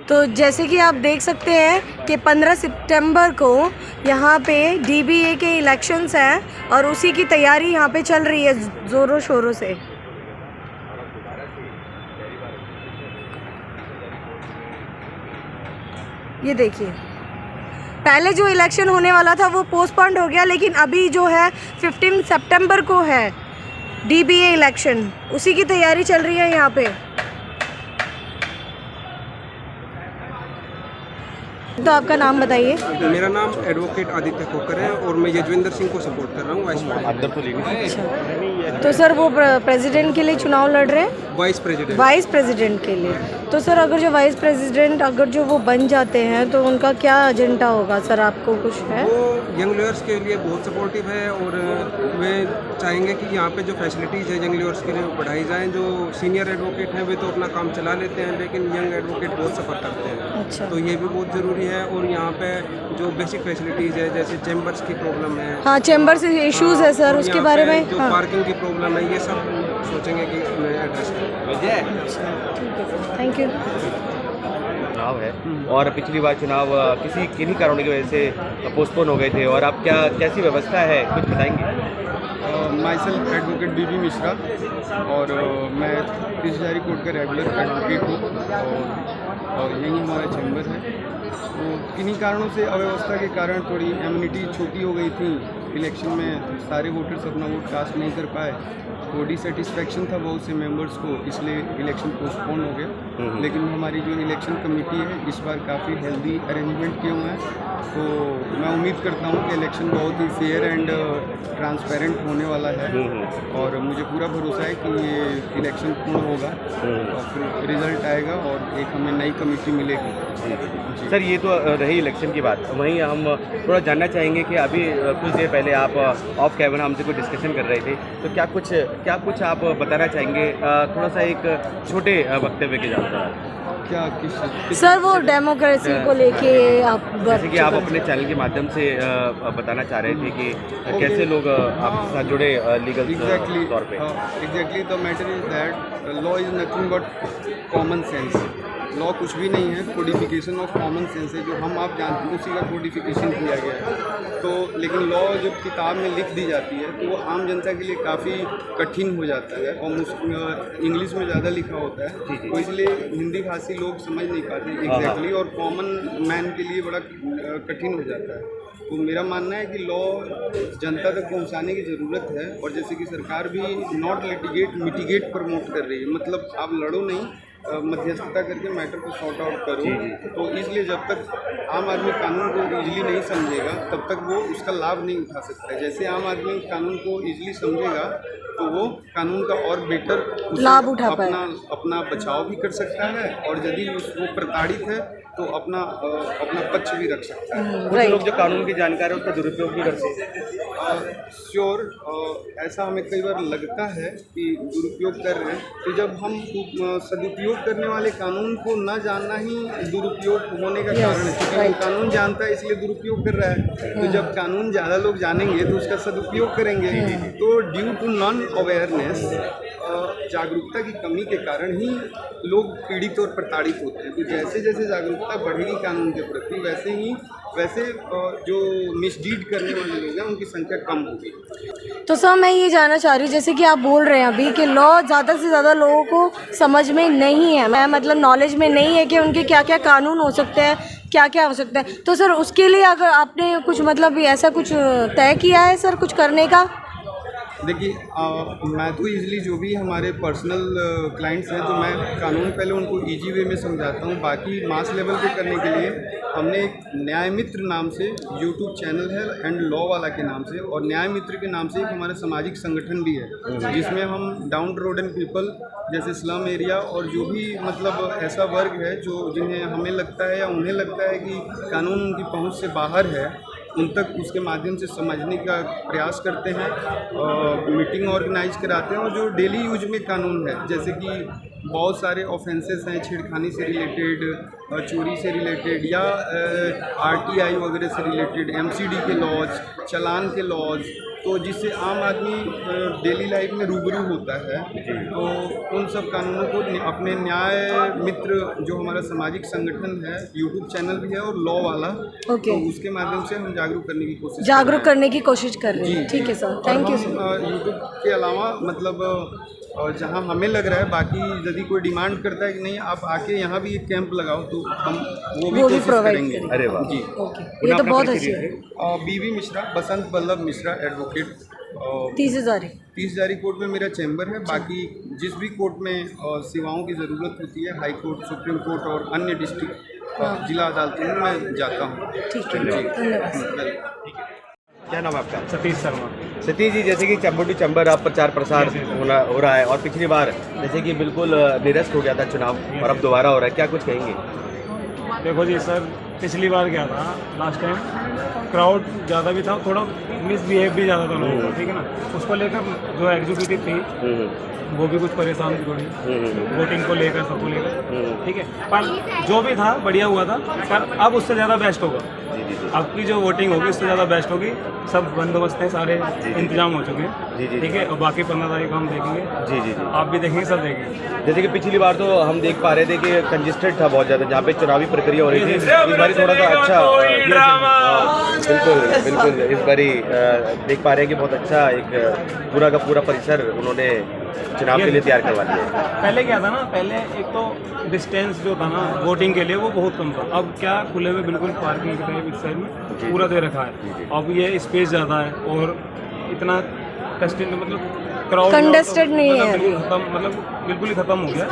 तो जैसे कि आप देख सकते हैं कि 15 सितंबर को यहाँ पे डीबीए के इलेक्शंस हैं और उसी की तैयारी यहाँ पे चल रही है ज़ोरों शोरों से। ये देखिए, पहले जो इलेक्शन होने वाला था वो पोस्टपोन्ड हो गया, लेकिन अभी जो है 15 सितंबर को है डीबीए इलेक्शन, उसी की तैयारी चल रही है यहाँ पे। तो आपका नाम बताइए। मेरा नाम एडवोकेट आदित्य खोकर है और मैं यजवेंद्र सिंह को सपोर्ट कर रहा हूँ वाइस प्रेसिडेंट। तो सर वो प्रेसिडेंट के लिए चुनाव लड़ रहे हैं? वाइस प्रेसिडेंट के लिए। तो सर अगर जो वाइस प्रेसिडेंट अगर जो वो बन जाते हैं तो उनका क्या एजेंडा होगा सर, आपको कुछ है? वो यंग लॉयर्स के लिए बहुत सपोर्टिव है और वे चाहेंगे कि यहाँ पे जो फैसिलिटीज़ है यंग लॉयर्स के लिए बढ़ाई जाएँ। जो सीनियर एडवोकेट हैं वे तो अपना काम चला लेते हैं, लेकिन यंग एडवोकेट बहुत सफ़र करते हैं। अच्छा। तो ये भी बहुत ज़रूरी है। और यहाँ पे जो बेसिक फैसिलिटीज़ है जैसे चैम्बर्स की प्रॉब्लम है। हाँ, चैम्बर्स इश्यूज़ है सर, उसके बारे में जो पार्किंग की प्रॉब्लम है ये सब सोचेंगे कि एड्रेस करें। Thank you. चुनाव है और पिछली बार चुनाव किन्हीं कारणों की वजह से पोस्टपोन हो गए थे, और अब कैसी व्यवस्था है कुछ बताएंगे? माई सेल्फ एडवोकेट बीबी मिश्रा और मैं तिजोरी कोर्ट का रेगुलर एडवोकेट हूँ और यही हमारा चैम्बर है। तो किन्हीं कारणों से अव्यवस्था के कारण थोड़ी इम्यूनिटी छोटी हो गई थी इलेक्शन में, सारे वोटर्स अपना वोट कास्ट नहीं कर पाए, तो डिससेटिस्फैक्शन था बहुत से मेंबर्स को, इसलिए इलेक्शन पोस्टपोन हो गया। लेकिन हमारी जो इलेक्शन कमेटी है इस बार काफ़ी हेल्दी अरेंजमेंट किए हुए हैं, तो मैं उम्मीद करता हूँ कि इलेक्शन बहुत ही फेयर एंड ट्रांसपेरेंट होने वाला है और मुझे पूरा भरोसा है कि ये इलेक्शन पूर्ण होगा और फिर रिजल्ट आएगा और एक हमें नई कमेटी मिलेगी। सर ये तो रही इलेक्शन की बात, वहीं हम थोड़ा जानना चाहेंगे कि अभी कुछ देर पहले आप ऑफ कैमरा हमसे कोई डिस्कशन कर रहे थे, तो क्या कुछ आप बताना चाहेंगे थोड़ा सा एक छोटे वक्तव्य के साथ? क्या किस सर वो डेमोक्रेसी को लेके आप जैसे कि आप अपने चैनल के माध्यम से बताना चाह रहे थे कि कैसे लोग आपके साथ जुड़े लीगल तौर पे? Exactly the matter is that law is nothing but common sense. Law कुछ भी नहीं है, कोडिफिकेशन ऑफ कॉमन सेंस है, जो हम आप जानते हैं उसी का कोडिफिकेशन किया गया है। तो लेकिन लॉ जब किताब में लिख दी जाती है तो वो आम जनता के लिए काफ़ी कठिन हो जाता है और इंग्लिश में ज़्यादा लिखा होता है, तो इसलिए हिंदी भाषी लोग समझ नहीं पाते एग्जैक्टली, और कॉमन मैन के लिए बड़ा कठिन हो जाता है। तो मेरा मानना है कि लॉ जनता तक पहुंचाने की ज़रूरत है, और जैसे कि सरकार भी नॉट लिटिगेट मिटिगेट प्रमोट कर रही है, मतलब आप लड़ो नहीं, मध्यस्थता करके मैटर को सॉर्ट आउट करो। तो इसलिए जब तक आम आदमी कानून को इजीली नहीं समझेगा तब तक वो उसका लाभ नहीं उठा सकता है। जैसे आम आदमी कानून को इजीली समझेगा तो वो कानून का और बेटर लाभ उठा अपना बचाव भी कर सकता है, और यदि वो प्रताड़ित है तो अपना पक्ष भी रख सकता है। कुछ लोग जो कानून की जानकारी है उसका दुरुपयोग भी करते हैं। श्योर, ऐसा हमें कई बार लगता है कि दुरुपयोग कर रहे हैं, तो जब हम सदुपयोग करने वाले कानून को न जानना ही दुरुपयोग होने का कारण है, क्योंकि कानून जानता है इसलिए दुरुपयोग कर रहा है। तो जब कानून ज़्यादा लोग जानेंगे तो उसका सदुपयोग करेंगे। तो ड्यू टू नॉन अवेयरनेस, जागरूकता की कमी के कारण ही लोग पीड़ित और प्रताड़ित होते हैं। तो जैसे जैसे जागरूकता बढ़ेगी कानून के प्रति वैसे जो मिसडीड करने वाले लोग हैं उनकी संख्या कम होगी। तो सर मैं ये जानना चाह रही हूँ, जैसे कि आप बोल रहे हैं अभी कि लॉ ज़्यादा से ज़्यादा लोगों को समझ में नहीं है, मैं मतलब नॉलेज में नहीं है कि उनके क्या क्या कानून हो सकते हैं, क्या क्या हो सकता है। तो सर उसके लिए अगर आपने कुछ मतलब ऐसा कुछ तय किया है सर कुछ करने का? देखिए, मैं तो ईज़िली जो भी हमारे पर्सनल क्लाइंट्स हैं तो मैं कानून पहले उनको इजी वे में समझाता हूँ। बाकी मास लेवल पे करने के लिए हमने एक न्याय मित्र नाम से यूट्यूब चैनल है एंड लॉ वाला के नाम से, और न्याय मित्र के नाम से एक हमारा सामाजिक संगठन भी है जिसमें हम डाउन रोडन पीपल जैसे स्लम एरिया और जो भी मतलब ऐसा वर्ग है जो जिन्हें हमें लगता है या उन्हें लगता है कि कानून उनकी पहुँच से बाहर है, उन तक उसके माध्यम से समझने का प्रयास करते हैं, मीटिंग ऑर्गेनाइज कराते हैं। और जो डेली यूज में कानून है, जैसे कि बहुत सारे ऑफेंसेस हैं छेड़खानी से रिलेटेड, चोरी से रिलेटेड या आरटीआई वगैरह से रिलेटेड, एमसीडी के लॉज, चालान के लॉज, तो जिससे आम आदमी डेली लाइफ में रूबरू होता है। तो उन सब कानूनों को अपने न्याय मित्र जो हमारा सामाजिक संगठन है, यूट्यूब चैनल भी है और लॉ वाला, ओके। तो उसके माध्यम से हम जागरूक करने की कोशिश जागरूक करने की कोशिश कर रहे हैं। ठीक है sir, thank you sir. YouTube के अलावा मतलब जहाँ हमें लग रहा है, बाकी यदि कोई डिमांड करता है कि नहीं आप आके यहाँ भी एक कैंप लगाओ, तो हम वो भी कोशिश प्रोवाइड करेंगे। अरे वाह जी। ओके, ये तो बहुत अच्छी है। बीवी मिश्रा, बसंत बल्लभ मिश्रा एडवोकेट, 30 हज़ार 30 हज़ारी कोर्ट में मेरा चैम्बर है। बाकी जिस भी कोर्ट में सेवाओं की ज़रूरत होती है, हाई कोर्ट, सुप्रीम कोर्ट और अन्य डिस्ट्रिक्ट जिला अदालतों में मैं जाता हूँ। ठीक है, धन्यवाद। क्या नाम है आपका? सतीश शर्मा। सतीश जी, जैसे कि चैम्बर टू चैम्बर आप प्रचार प्रसार हो रहा है, और पिछली बार जैसे कि बिल्कुल निरस्त हो गया था चुनाव, और अब दोबारा हो रहा है, क्या कुछ कहेंगे? देखो जी सर, पिछली बार क्या था, लास्ट टाइम क्राउड ज़्यादा भी था, थोड़ा मिसबिहेव भी ज़्यादा था लोगों का, ठीक है ना। उसको लेकर जो एग्जीक्यूटिव थी वो भी कुछ परेशान थी थोड़ी, वोटिंग को लेकर, सबको लेकर, ठीक है। पर जो भी था बढ़िया हुआ था, पर अब उससे ज़्यादा बेस्ट होगा। अब की जो वोटिंग होगी उससे ज़्यादा बेस्ट होगी। सब बंदोबस्त हैं, सारे इंतजाम हो चुके हैं, ठीक है। और बाकी 15 तारीख को हम देखेंगे। जी, आप भी देखेंगे, सब देखेंगे। जैसे कि पिछली बार तो हम देख पा रहे थे कि कंजेस्टेड था बहुत ज़्यादा, जहाँ पे चुनावी प्रक्रिया हो रही थी। इस बार थोड़ा सा अच्छा, बिल्कुल इस बार देख पा रहे हैं कि बहुत अच्छा एक पूरा का पूरा परिसर उन्होंने चुनाव के लिए तैयार करवा दिया। पहले क्या था ना, पहले एक तो डिस्टेंस जो था ना वोटिंग के लिए वो बहुत कम था। अब क्या खुले में बिल्कुल पार्किंग की तरह इस साइड में पूरा दे रखा है। अब ये स्पेस ज़्यादा है और इतना मतलब क्राउड कंजेस्टेड नहीं है अभी, मतलब बिल्कुल ही खत्म हो गया।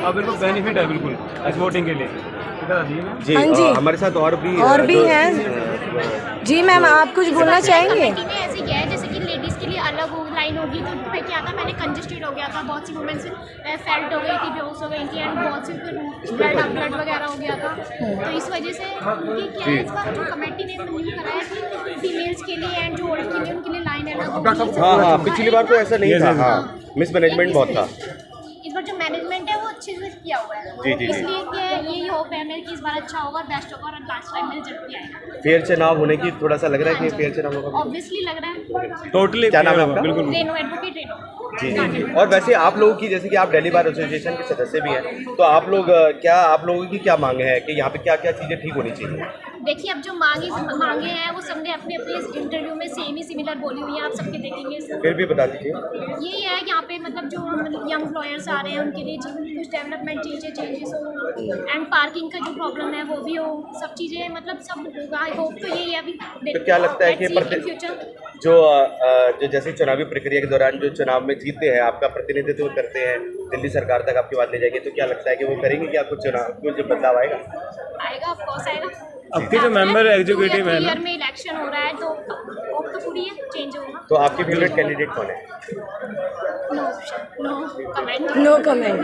अब बिल्कुल बेनिफिट है बिल्कुल इस वोटिंग के लिए। जी, हाँ जी। हमारे साथ और भी हैं। जी मैम, आप कुछ बोलना चाहेंगे? ऐसे क्या है, जैसे कि लेडीज़ के लिए अलग लाइन होगी, तो मैं क्या था, मैंने कंजेस्टेड हो गया था, बहुत सी वुमेन्स फेल्ट हो गई थी, बेहोश हो गई थी, एंड बहुत सी ब्लड वगैरह हो गया था। तो इस वजह से उनकी क्या है, इस बार जो कमेटी ने न्यू कराया कि फीमेल्स के लिए एंड जो औरत के लिए उनके लिए लाइन अलग होगी। हाँ, पिछली बार तो ऐसा नहीं था। हाँ, मिसमैनेजमेंट बहुत था। इस बार जो मैनेजमेंट है वो अच्छे से किया हुआ है। जी। इसलिए क्या है, यही होप है मेरे कि इस बार अच्छा होगा, बेस्ट होगा, और लास्ट टाइम में रिजल्ट भी आएगा। फेयर चुनाव होने की थोड़ा सा लग रहा है कि फेयर चुनाव होगा। ऑब्वियसली लग रहा है। टोटली। क्या नाम है आपका? बिल्कुल। Reno advocate Reno. जी। और वैसे आप लोगों की, जैसे कि आप दिल्ली बार एसोसिएशन के सदस्य भी हैं, तो आप लोगों की क्या मांग है कि यहाँ पे क्या क्या चीज़ें ठीक होनी चाहिए? देखिए, अब जो मांगे हैं वो सबने अपने अपने इंटरव्यू में सेम ही सिमिलर बोली हुई है, आप सबके देखेंगे। फिर भी बता दीजिए। यही है कि यहाँ पे मतलब जो यंग लॉयर्स आ रहे हैं उनके लिए कुछ डेवलपमेंट चेंजेस हो, एंड पार्किंग का जो प्रॉब्लम है वो भी हो, सब चीज़ें मतलब सब होगा। आई होप तो यही है। अभी तो क्या लगता है कि फ्यूचर जो जैसे चुनावी प्रक्रिया के दौरान जो चुनाव में जीतते हैं, आपका प्रतिनिधित्व करते हैं, दिल्ली सरकार तक आपकी बात ले जाएंगे, तो क्या लगता है कि वो करेंगे क्या कुछ जो बदलाव आएगा? ऑफ कोर्स आएगा। अब के जो मेंबर एग्जीक्यूटिव है ना, ईयर में इलेक्शन हो रहा है, तो होप तो पूरी है चेंज होगा। तो आपके फेवरेट कैंडिडेट कौन है? No comment.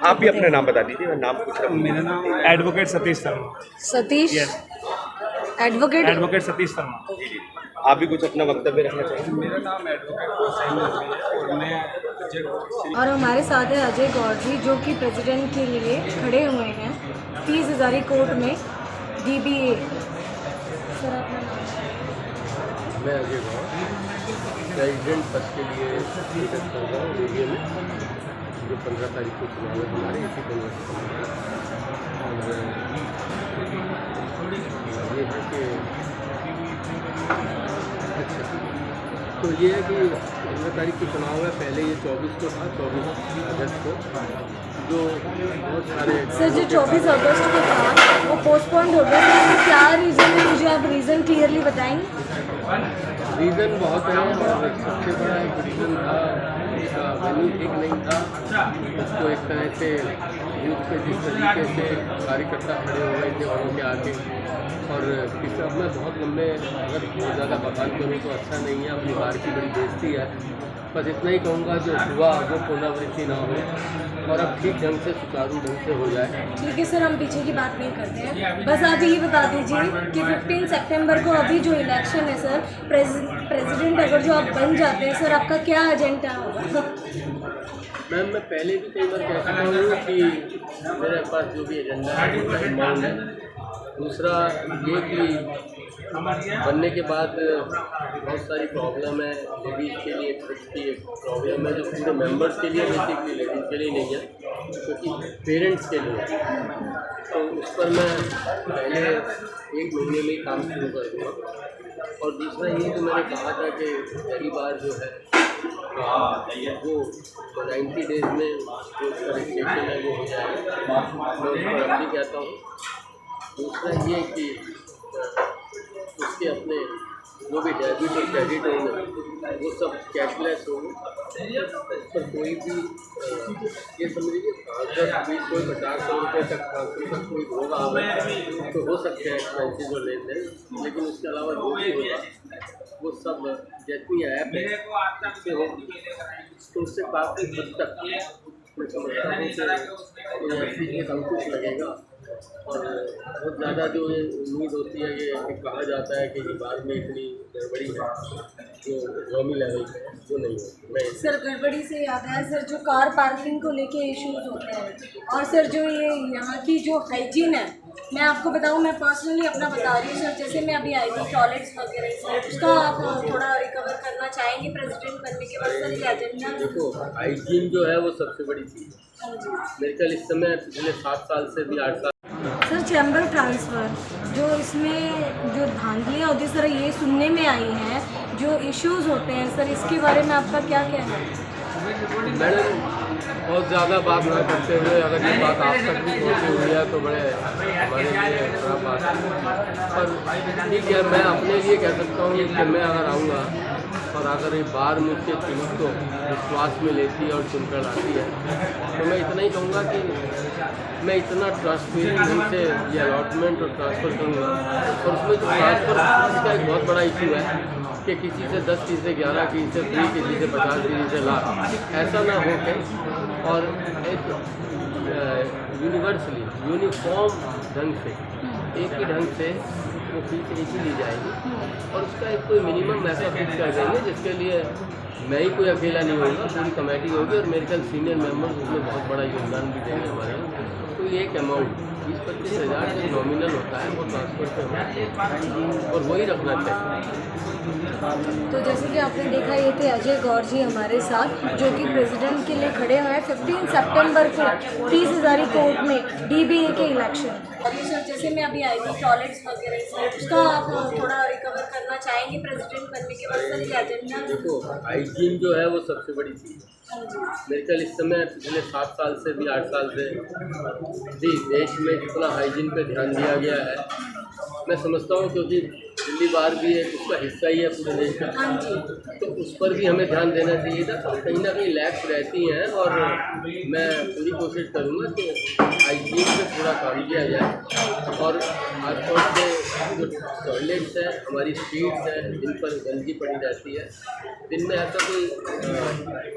आप भी अपना नाम बता दीजिए, मैं नाम पूछ रहा हूँ। मेरा नाम एडवोकेट सतीश शर्मा। सतीश एडवोकेट सतीश शर्मा। जी। आप भी कुछ अपना वक्तव्य रखना चाहिए? मेरा नाम एडवोकेट हुसैन नकवी है और मैं और हमारे साथ है अजय गौर जी, जो कि प्रेसिडेंट के लिए खड़े हुए हैं 30 हज़ारी कोर्ट में DBA। सर अपना नाम? मैं अजय गौर प्रेसिडेंट पद के लिए नियुक्त कर रहा हूँ DBA में, जो 15 तारीख को चुनाव है हमारे इसी 15 और ये है कि अच्छा, तो ये है कि 15 तारीख को चुनाव है। पहले ये 24 को था, 24 अगस्त को, जो बहुत सारे सर जो 24 अगस्त को था वो पोस्टपोन्ड हो गया, तो क्या रीज़न है, मुझे आप रीज़न क्लियरली बताएंगे? रीज़न बहुत है, और सबसे बड़ा एक रीज़न था इसका वेन्यू ठीक नहीं था। उसको एक तरह से बूथ पे जिस तरीके से कार्यकर्ता खड़े हो गए थे वहाँ के आके, और किस अब मैं बहुत लंबे अगर बहुत ज़्यादा बखान करूँ तो अच्छा नहीं है, अपनी बार की बड़ी बेइज्जती है। बस इतना ही कहूँगा, जो हुआ वो पुनरावृत्ति ना हो और अब ठीक ढंग से सुचारू ढंग से हो जाए। ठीक है सर, हम पीछे की बात नहीं करते हैं, बस आप ये बता दीजिए कि 15 सितंबर को अभी जो इलेक्शन है सर, प्रेसिडेंट अगर जो आप बन जाते हैं सर, आपका क्या एजेंडा होगा? मैम, मैं पहले भी कई बार कह चुका हूँ कि मेरे पास जो भी एजेंडा है वो टाइम बाउंड है। दूसरा ये कि बनने के बाद बहुत सारी प्रॉब्लम है, लेडीज़ के लिए की एक प्रॉब्लम है जो पूरे मेंबर्स के लिए, बेसिकली लेडीज़ के लिए नहीं है, क्योंकि पेरेंट्स के लिए। तो उस पर मैं पहले 1 महीने में ही काम शुरू कर दूँगा। और दूसरा ये कि मैंने कहा था कि पहली बार जो है वो 90 डेज़ में जो रजिस्ट्रेशन है वो हो जाएगा, मैं उस पर अभी कहता हूँ। दूसरा ये कि उसके अपने जो भी डेबिट और क्रेडिट होंगे वो सब कैशलेस होंगे, पर कोई भी ये समझ लीजिए 10-20 कोई 50 रुपये तक ट्रांसफर तक कोई होगा तो हो सकते हैं एक्सपेंसिव और लेन देन, लेकिन उसके अलावा जो भी होगा वो सब जितनी ऐप है उससे होगी, तो उससे काफ़ी हद तक मैं समझता हूँ कि ऐसी एक अंकुश लगेगा। और बहुत ज़्यादा जो ये उम्मीद होती है ये कहा जाता है कि ये बाद में इतनी गड़बड़ी है जो कौमी लेवल पे है, वो नहीं है। मैं सर गड़बड़ी से याद है सर, जो कार पार्किंग को लेके इश्यूज होते हैं, और सर जो ये यहाँ की जो हाइजीन है, मैं आपको बताऊँ, मैं पर्सनली अपना बता रही हूँ सर, जैसे मैं अभी आई थी टॉयलेट्स वगैरह सर, उसका आप थोड़ा रिकवर करना चाहेंगे प्रेसिडेंट बनने के बाद सर, ये एजेंडा? देखो, हाइजीन जो है वो सबसे बड़ी चीज़ है। मेरे ख्याल इस समय पिछले 7 साल से भी 8 साल सर चैम्बर ट्रांसफ़र जो इसमें जो धांधलियाँ होती है सर, ये सुनने में आई हैं, जो इश्यूज होते हैं सर, इसके बारे में आपका क्या कहना है? मैडम, बहुत ज़्यादा बात ना करते हुए अगर ये बात आप तक भी पहुँची हुई है तो बड़े हमारे लिए खराब बात है। पर ठीक है, मैं अपने लिए कह सकता हूँ कि मैं अगर आऊँगा और अगर ये बार मुझसे चुनाव को विश्वास में लेती है और चुनकर लाती है तो मैं इतना ही कहूँगा कि मैं इतना ट्रांसपेरेंट ढंग से ये अलॉटमेंट और ट्रांसफ़र करूँगा। और उसमें जो ट्रांसफ़र का एक बहुत बड़ा इशू है कि किसी से 10, किसी से 11, किसी से 3, किसी से 50, किसी से लाख, ऐसा ना हो के और एक यूनिवर्सली यूनिफॉर्म ढंग से एक ही ढंग से वो फीस एक ही ली जाएगी, और उसका एक कोई मिनिमम ऐसा फिक्स कर देंगे जिसके लिए मैं ही कोई अकेला नहीं होगा, पूरी कमेटी होगी और मेरे ख्याल सीनियर मेंबर्स उसमें बहुत बड़ा योगदान भी देंगे हमारे। तो ये एक अमाउंट 20-25 हज़ार जो नॉमिनल होता है वो ट्रांसफ़र पे होगा और वही रखना चाहिए। तो जैसे कि आपने देखा, ये थे अजय गौर जी हमारे साथ, जो कि प्रेसिडेंट के लिए खड़े हुए हैं 15 सितंबर को 30 हज़ारी कोर्ट में DBA के इलेक्शन। और ये सर, जैसे मैं अभी आई थी टॉयलेट्स वगैरह सर, उसका आप थोड़ा रिकवर करना चाहेंगे प्रेसिडेंट बनने के बाद सर, ये एजेंडा? देखो, हाइजीन जो है वो सबसे बड़ी चीज़ है। मेरे ख्याल इस समय पिछले 7 साल से भी 8 साल से भी देश में जितना हाइजीन पे ध्यान दिया गया है, मैं समझता हूँ क्योंकि दिल्ली बार भी एक उसका हिस्सा ही है पूरे देश का, तो उस पर भी हमें ध्यान देना चाहिए था। तो कहीं ना कहीं लैक्स रहती हैं और मैं पूरी कोशिश करूँगा कि हाइजीन पे पूरा काम किया जाए। और खासतौर से जो टॉयलेट्स हैं, हमारी स्ट्रीट्स हैं जिन पर गंदगी पड़ी रहती है, दिन में ऐसा कोई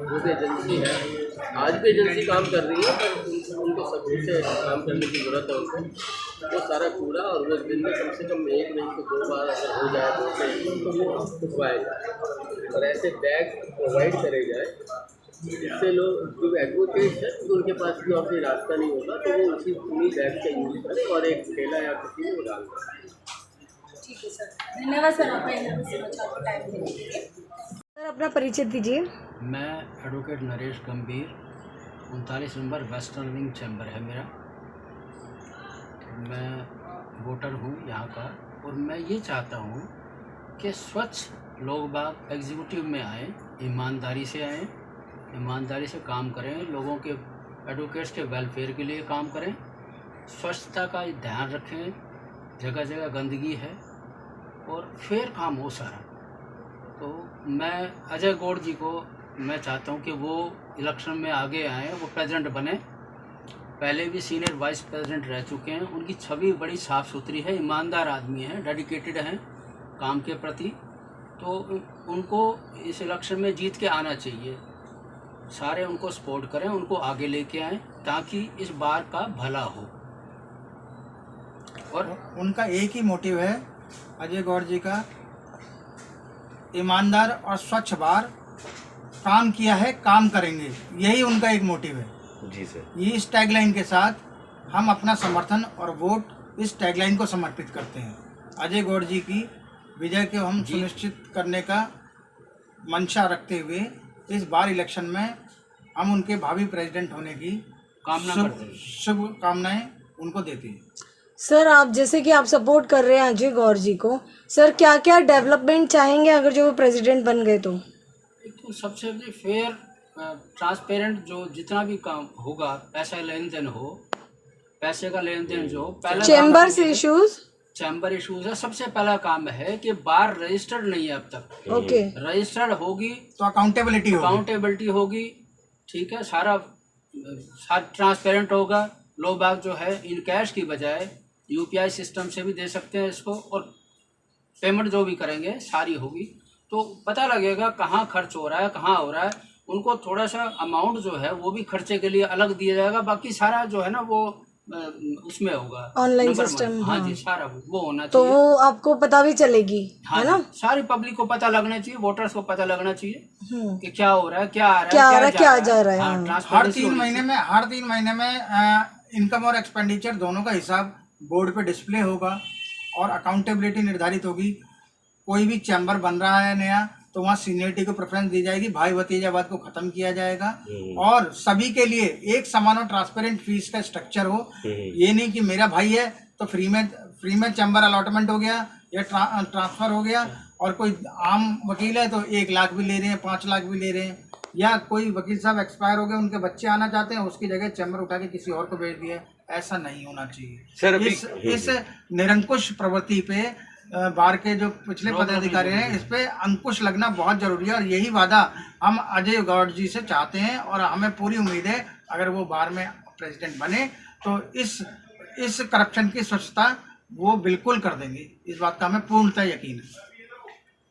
वो भी एजेंसी है, आज भी एजेंसी काम कर रही है, पर उनको सबूत से काम करने की ज़रूरत है उनको। वो सारा कूड़ा और वो दिन में कम से कम 1 नहीं तो 2 बार अगर हो जाए तो वो उठवाए जाए और ऐसे बैग प्रोवाइड करे जाए जिससे लोग जो एडवोकेट है तो उनके पास भी और कोई रास्ता नहीं होगा, तो वो उन्हीं बैग का यूज़ करें और एक ठेला या किसी में वो डाल दें। ठीक है सर, धन्यवाद सर, आपका इतना समाचार को टाइम देने के लिए। सर अपना परिचय दीजिए। मैं एडवोकेट नरेश गंभीर, 39 नंबर वेस्टर्न विंग चैम्बर है मेरा। मैं वोटर हूँ यहाँ का, और मैं ये चाहता हूँ कि स्वच्छ लोग बाग एग्जीक्यूटिव में आए, ईमानदारी से आएँ, ईमानदारी से काम करें, लोगों के एडवोकेट्स के वेलफेयर के लिए काम करें, स्वच्छता का ध्यान रखें, जगह जगह गंदगी है और फेयर काम हो सारा। तो मैं अजय गौड़ जी को मैं चाहता हूँ कि वो इलेक्शन में आगे आएँ, वो प्रेसिडेंट बने पहले भी सीनियर वाइस प्रेसिडेंट रह चुके हैं। उनकी छवि बड़ी साफ़ सुथरी है, ईमानदार आदमी हैं, डेडिकेटेड हैं काम के प्रति। तो उनको इस इलेक्शन में जीत के आना चाहिए। सारे उनको सपोर्ट करें, उनको आगे लेके आएँ ताकि इस बार का भला हो। और उनका एक ही मोटिव है अजय गौड़ जी का, ईमानदार और स्वच्छ बार, काम किया है काम करेंगे, यही उनका एक मोटिव है। जी सर। ये इस टैगलाइन के साथ हम अपना समर्थन और वोट इस टैगलाइन को समर्पित करते हैं। अजय गौड़ जी की विजय को हम सुनिश्चित करने का मंशा रखते हुए इस बार इलेक्शन में हम उनके भावी प्रेसिडेंट होने की शुभकामनाएं उनको देते हैं। सर आप जैसे कि आप सपोर्ट कर रहे हैं अजय गौड़ जी को, सर क्या क्या डेवलपमेंट चाहेंगे अगर जो वो प्रेसिडेंट बन गए तो? एक तो सबसे फेयर ट्रांसपेरेंट जो जितना भी काम होगा, पैसा लेन देन हो, पैसे का लेन देन जो पहला चैम्बर्स इश्यूज, चैम्बर इशूज है। सबसे पहला काम है कि बार रजिस्टर्ड नहीं है अब तक। ओके, रजिस्टर्ड होगी तो अकाउंटेबिलिटी होगी। ठीक है, सारा ट्रांसपेरेंट होगा। लोग बाग जो है इन कैश की बजाय यूपीआई सिस्टम से भी दे सकते हैं इसको, और पेमेंट जो भी करेंगे सारी होगी, तो पता लगेगा कहाँ खर्च हो रहा है, कहाँ हो रहा है। उनको थोड़ा सा अमाउंट जो है वो भी खर्चे के लिए अलग दिया जाएगा, बाकी सारा जो है ना वो उसमें होगा, ऑनलाइन सिस्टम। हाँ जी, सारा वो होना तो चाहिए। वो आपको पता भी चलेगी, हाँ, है ना? सारी पब्लिक को पता लगना चाहिए, वोटर्स को पता लगना चाहिए कि क्या हो रहा है, क्या आ रहा है, क्या जा रहा है। हाँ, हर ट्रांसपेरेंसी तीन होनी महीने में इनकम और एक्सपेंडिचर दोनों का हिसाब बोर्ड पे डिस्प्ले होगा और अकाउंटेबिलिटी निर्धारित होगी। कोई भी चैम्बर बन रहा है नया तो वहाँ सीनियरिटी को प्रेफरेंस दी जाएगी, भाई भतीजावाद को खत्म किया जाएगा और सभी के लिए एक समान और ट्रांसपेरेंट फीस का स्ट्रक्चर हो। ये नहीं कि मेरा भाई है तो फ्री में चैम्बर अलॉटमेंट हो गया या ट्रांसफर हो गया, और कोई आम वकील है तो 1 लाख भी ले रहे हैं, 5 लाख भी ले रहे हैं, या कोई वकील साहब एक्सपायर हो गए, उनके बच्चे आना चाहते हैं, उसकी जगह चैम्बर उठा के किसी और को भेज दिया। ऐसा नहीं होना चाहिए सर। इस निरंकुश प्रवृत्ति पे बार के जो पिछले पदाधिकारी हैं इस पे अंकुश लगना बहुत जरूरी है, और यही वादा हम अजय गौड़ जी से चाहते हैं और हमें पूरी उम्मीद है अगर वो बार में प्रेसिडेंट बने तो इस करप्शन की स्वच्छता वो बिल्कुल कर देंगे। इस बात का हमें पूर्णतः यकीन है।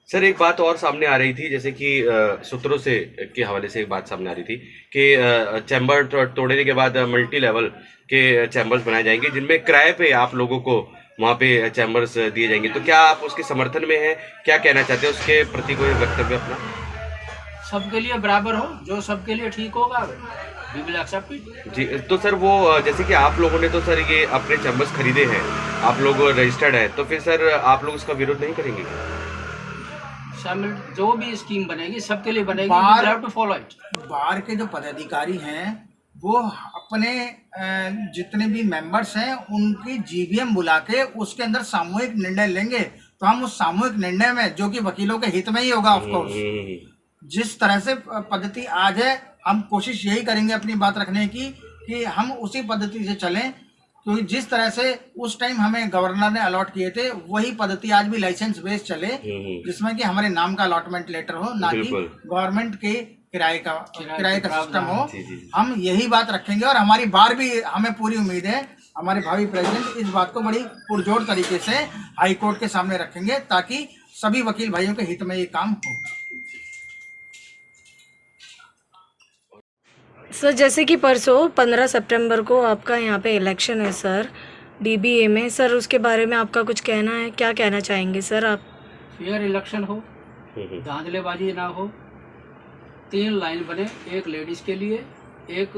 सर एक बात और सामने आ रही थी, जैसे कि सूत्रों से के हवाले से एक बात सामने आ रही थी कि चैम्बर तोड़ने के बाद मल्टी लेवल के चैम्बर्स बनाए जाएंगे जिनमें किराए पे आप लोगों को वहाँ पे चैम्बर्स दिए जाएंगे। तो क्या आप उसके समर्थन में हैं, क्या कहना चाहते हैं, उसके प्रति कोई वक्तव्य अपना? सबके लिए बराबर हो, जो सबके लिए ठीक होगा we will accept it। जी, तो सर वो जैसे कि आप लोगों ने तो सर ये अपने चैम्बर्स खरीदे हैं, आप लोग रजिस्टर्ड है, तो फिर सर आप लोग उसका विरोध नहीं करेंगे? शामिल जो भी स्कीम बनेगी सबके लिए बनेगी, बार- we have to follow it। बार के जो पदाधिकारी हैं वो अपने जितने भी मेंबर्स हैं उनकी जीवीएम बुला के उसके अंदर सामूहिक निर्णय लेंगे, तो हम उस सामूहिक निर्णय में जो कि वकीलों के हित में ही होगा ऑफ कोर्स, जिस तरह से पद्धति आज है हम कोशिश यही करेंगे अपनी बात रखने की कि हम उसी पद्धति से चलें, क्योंकि जिस तरह से उस टाइम हमें गवर्नर ने अलॉट किए थे वही पद्धति आज भी लाइसेंस बेस्ड चले, जिसमें कि हमारे नाम का अलॉटमेंट लेटर हो, ना कि गवर्नमेंट के किराए का सिस्टम हो। हम यही बात रखेंगे और हमारी बार भी हमें पूरी उम्मीद है हमारे भावी प्रेसिडेंट इस बात को बड़ी पुरजोर तरीके से हाई कोर्ट के सामने रखेंगे ताकि सभी वकील भाइयों के हित में ये काम हो। सर जैसे कि परसों 15 सितंबर को आपका यहाँ पे इलेक्शन है सर, डीबीए में सर, उसके बारे में आपका कुछ कहना है, क्या कहना चाहेंगे सर आप? फेयर इलेक्शन हो, धांधलेबाजी ना हो, 3 लाइन बने, एक लेडीज़ के लिए, एक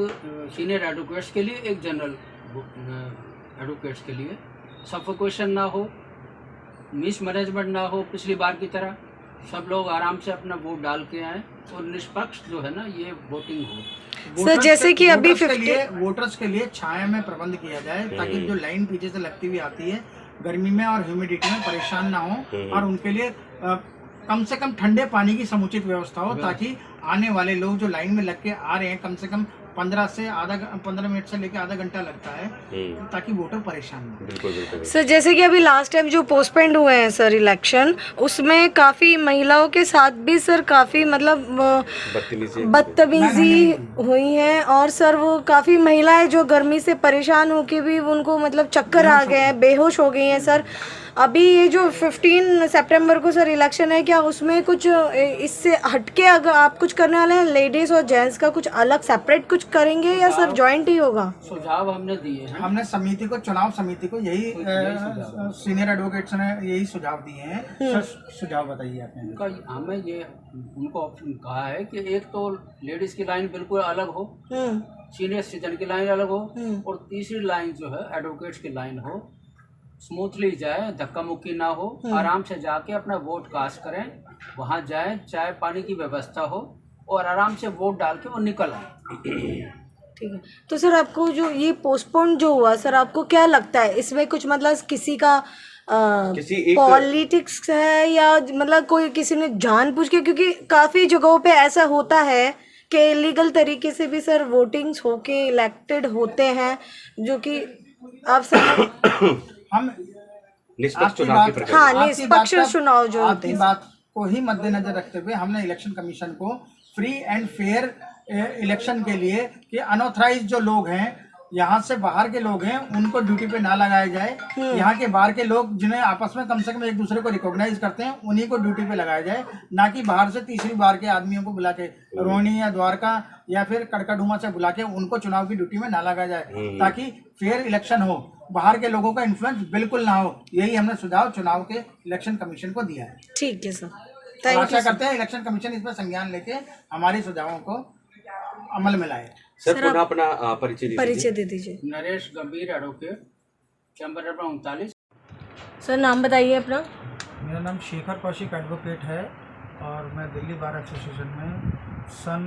सीनियर एडवोकेट्स के लिए, एक जनरल एडवोकेट्स के लिए, सफोकेशन ना हो, मिस मैनेजमेंट ना हो पिछली बार की तरह, सब लोग आराम से अपना वोट डाल के आए और निष्पक्ष जो है ना ये वोटिंग हो। सर जैसे कि अभी वोटर्स के लिए छाया में प्रबंध किया जाए ताकि जो लाइन पीछे से लगती हुई आती है गर्मी में और ह्यूमिडिटी में परेशान ना हो, और उनके लिए कम से कम ठंडे पानी की समुचित व्यवस्था हो ताकि आने वाले लोग जो लाइन में लग के आ रहे हैं कम से कम 15 मिनट से लेकर आधा घंटा लगता है, ताकि वोटर परेशान ना हो। बिल्कुल बिल्कुल। सर जैसे कि अभी लास्ट टाइम जो पोस्टपोन्ड हुए हैं सर इलेक्शन, उसमें काफ़ी महिलाओं के साथ भी सर काफ़ी मतलब बदतमीजी हुई है, और सर वो काफ़ी महिलाएं जो गर्मी से परेशान होके भी उनको मतलब चक्कर आ गए हैं, बेहोश हो गई हैं सर। अभी ये जो 15 सितंबर को सर इलेक्शन है, क्या उसमें कुछ इससे हटके अगर आप कुछ करने वाले हैं, लेडीज़ और जेंट्स का कुछ अलग सेपरेट कुछ करेंगे या सर जॉइंट ही होगा? सुझाव हमने दिए हैं, हमने समिति को, चुनाव समिति को यही सीनियर एडवोकेट्स ने यही सुझाव दिए हैं। सर सुझाव बताइए आपने। उनका हमें ये उनको ऑप्शन कहा है कि एक तो लेडीज़ की लाइन बिल्कुल अलग हो, सीनियर सिटीजन की लाइन अलग हो, और तीसरी लाइन जो है एडवोकेट्स की लाइन हो, स्मूथली जाए, धक्का मुक्की ना हो, आराम से जाके अपना वोट कास्ट करें, वहाँ जाए, चाय पानी की व्यवस्था हो और आराम से वोट डाल के वो निकल आए। ठीक है। तो सर आपको जो ये पोस्टपोन जो हुआ सर, आपको क्या लगता है इसमें कुछ मतलब किसी का पॉलिटिक्स है, या मतलब कोई किसी ने जानबूझ के, क्योंकि काफ़ी जगहों पे ऐसा होता है कि इलीगल तरीके से भी सर वोटिंग्स होके इलेक्टेड होते हैं, जो कि आप सर हम निष्पक्ष चुनाव की प्रक्रिया। हाँ, निष्पक्ष चुनाव जो होते आपकी हैं, बात को ही मद्देनजर रखते हुए हमने इलेक्शन कमीशन को फ्री एंड फेयर इलेक्शन के लिए कि अनऑथराइज जो लोग हैं, यहाँ से बाहर के लोग हैं, उनको ड्यूटी पे ना लगाया जाए। यहाँ के बाहर के लोग जिन्हें आपस में कम से कम एक दूसरे को रिकॉग्नाइज करते हैं, उन्हीं को ड्यूटी पे लगाया जाए, ना कि बाहर से तीसरी बार के आदमियों को बुला के, रोहिणी या द्वारका या फिर कड़कड़ुमा से बुला के उनको चुनाव की ड्यूटी में ना लगाया जाए, ताकि फेयर इलेक्शन हो, बाहर के लोगों का इन्फ्लुएंस बिल्कुल ना हो। यही हमने सुझाव चुनाव के इलेक्शन कमीशन को दिया है। ठीक है सर, आशा करते हैं इलेक्शन कमीशन इस पर संज्ञान लेके हमारे सुझावों को अमल में लाए। सर पुनः अपना परिचय दे दीजिए। नरेश गंभीर एडवोकेट, चैम्बर नंबर 39। सर नाम बताइए अपना। मेरा नाम शेखर कौशिक एडवोकेट है और मैं दिल्ली बार एसोसिएशन में सन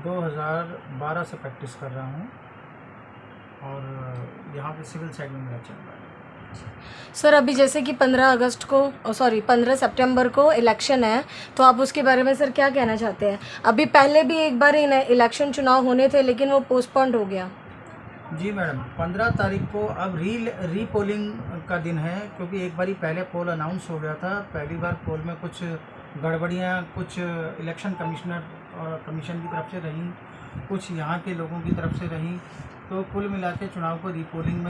2012 से प्रैक्टिस कर रहा हूँ और यहाँ पे सिविल साइड में मेरा चल रहा है। सर अभी जैसे कि 15 सितंबर को इलेक्शन है, तो आप उसके बारे में सर क्या कहना चाहते हैं? अभी पहले भी एक बार इलेक्शन चुनाव होने थे, लेकिन वो पोस्टपोन्ड हो गया। जी मैडम, 15 तारीख को अब री पोलिंग का दिन है, क्योंकि एक बारी पहले पोल अनाउंस हो गया था। पहली बार पोल में कुछ गड़बड़ियाँ कुछ इलेक्शन कमिश्नर और कमीशन की तरफ से रहीं, कुछ यहाँ के लोगों की तरफ से रहीं, तो कुल मिला के चुनाव को रीपोलिंग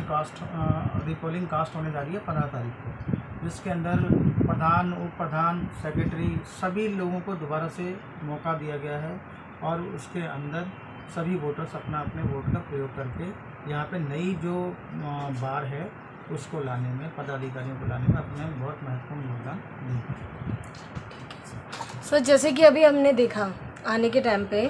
कास्ट होने जा रही है 15 तारीख को, जिसके अंदर प्रधान, उप प्रधान, सेक्रेटरी सभी लोगों को दोबारा से मौका दिया गया है और उसके अंदर सभी वोटर्स अपना अपने वोट का प्रयोग करके यहाँ पे नई जो बार है उसको लाने में, पदाधिकारियों को लाने में अपने बहुत महत्वपूर्ण योगदान देंगे। सर जैसे कि अभी हमने देखा आने के टाइम पे